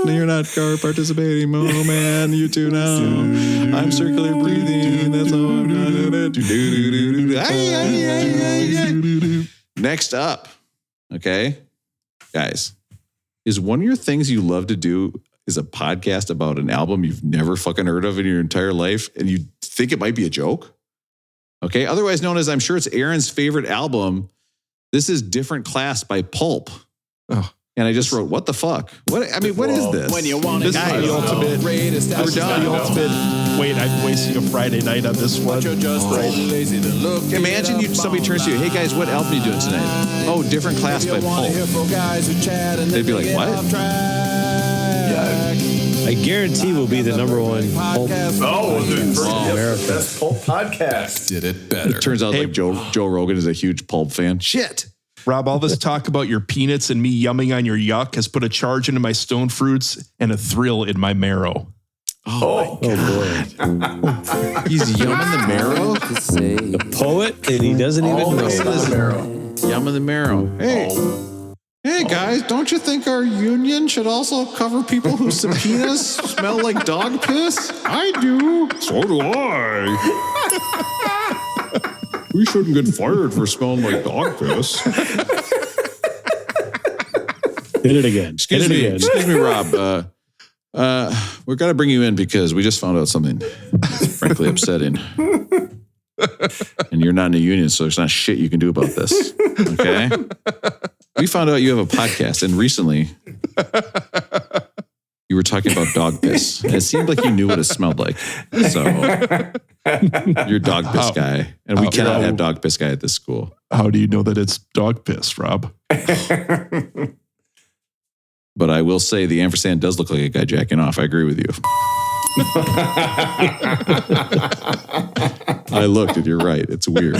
Man, you're not participating, man. You tune out. I'm circular breathing. That's all I'm doing. Next up, okay, guys, is one of your things you love to do is a podcast about an album you've never fucking heard of in your entire life, and you think it might be a joke? Okay, otherwise known as, I'm sure it's Aaron's favorite album. This is Different Class by Pulp. Oh. And I just wrote, what the fuck? What is this? When you want this is the ultimate. We're done. The ultimate. Wait, I'm wasting a Friday night on this one. Imagine somebody turns to you, hey guys, what album are you doing tonight? Oh, Different Class by Pulp. They'd be like, what? Yeah. I guarantee we'll be the number one Pulp Best Pulp podcast. Did it better. It turns out like Joe Rogan is a huge Pulp fan. Shit. Rob, all this talk about your peanuts and me yumming on your yuck has put a charge into my stone fruits and a thrill in my marrow. Oh boy. He's yumming the marrow? The poet, and he doesn't even know. Yumming the marrow. Hey guys, don't you think our union should also cover people whose subpoenas smell like dog piss? I do. So do I. We shouldn't get fired for smelling like dog piss. Hit it again. Excuse me, Rob. We're going to bring you in because we just found out something that's frankly upsetting. And you're not in a union, so there's not shit you can do about this. Okay? We found out you have a podcast, and recently you were talking about dog piss. And it seemed like you knew what it smelled like. So you're dog piss guy. And we cannot have dog piss guy at this school. How do you know that it's dog piss, Rob? But I will say the ampersand does look like a guy jacking off. I agree with you. I looked and you're right. It's weird.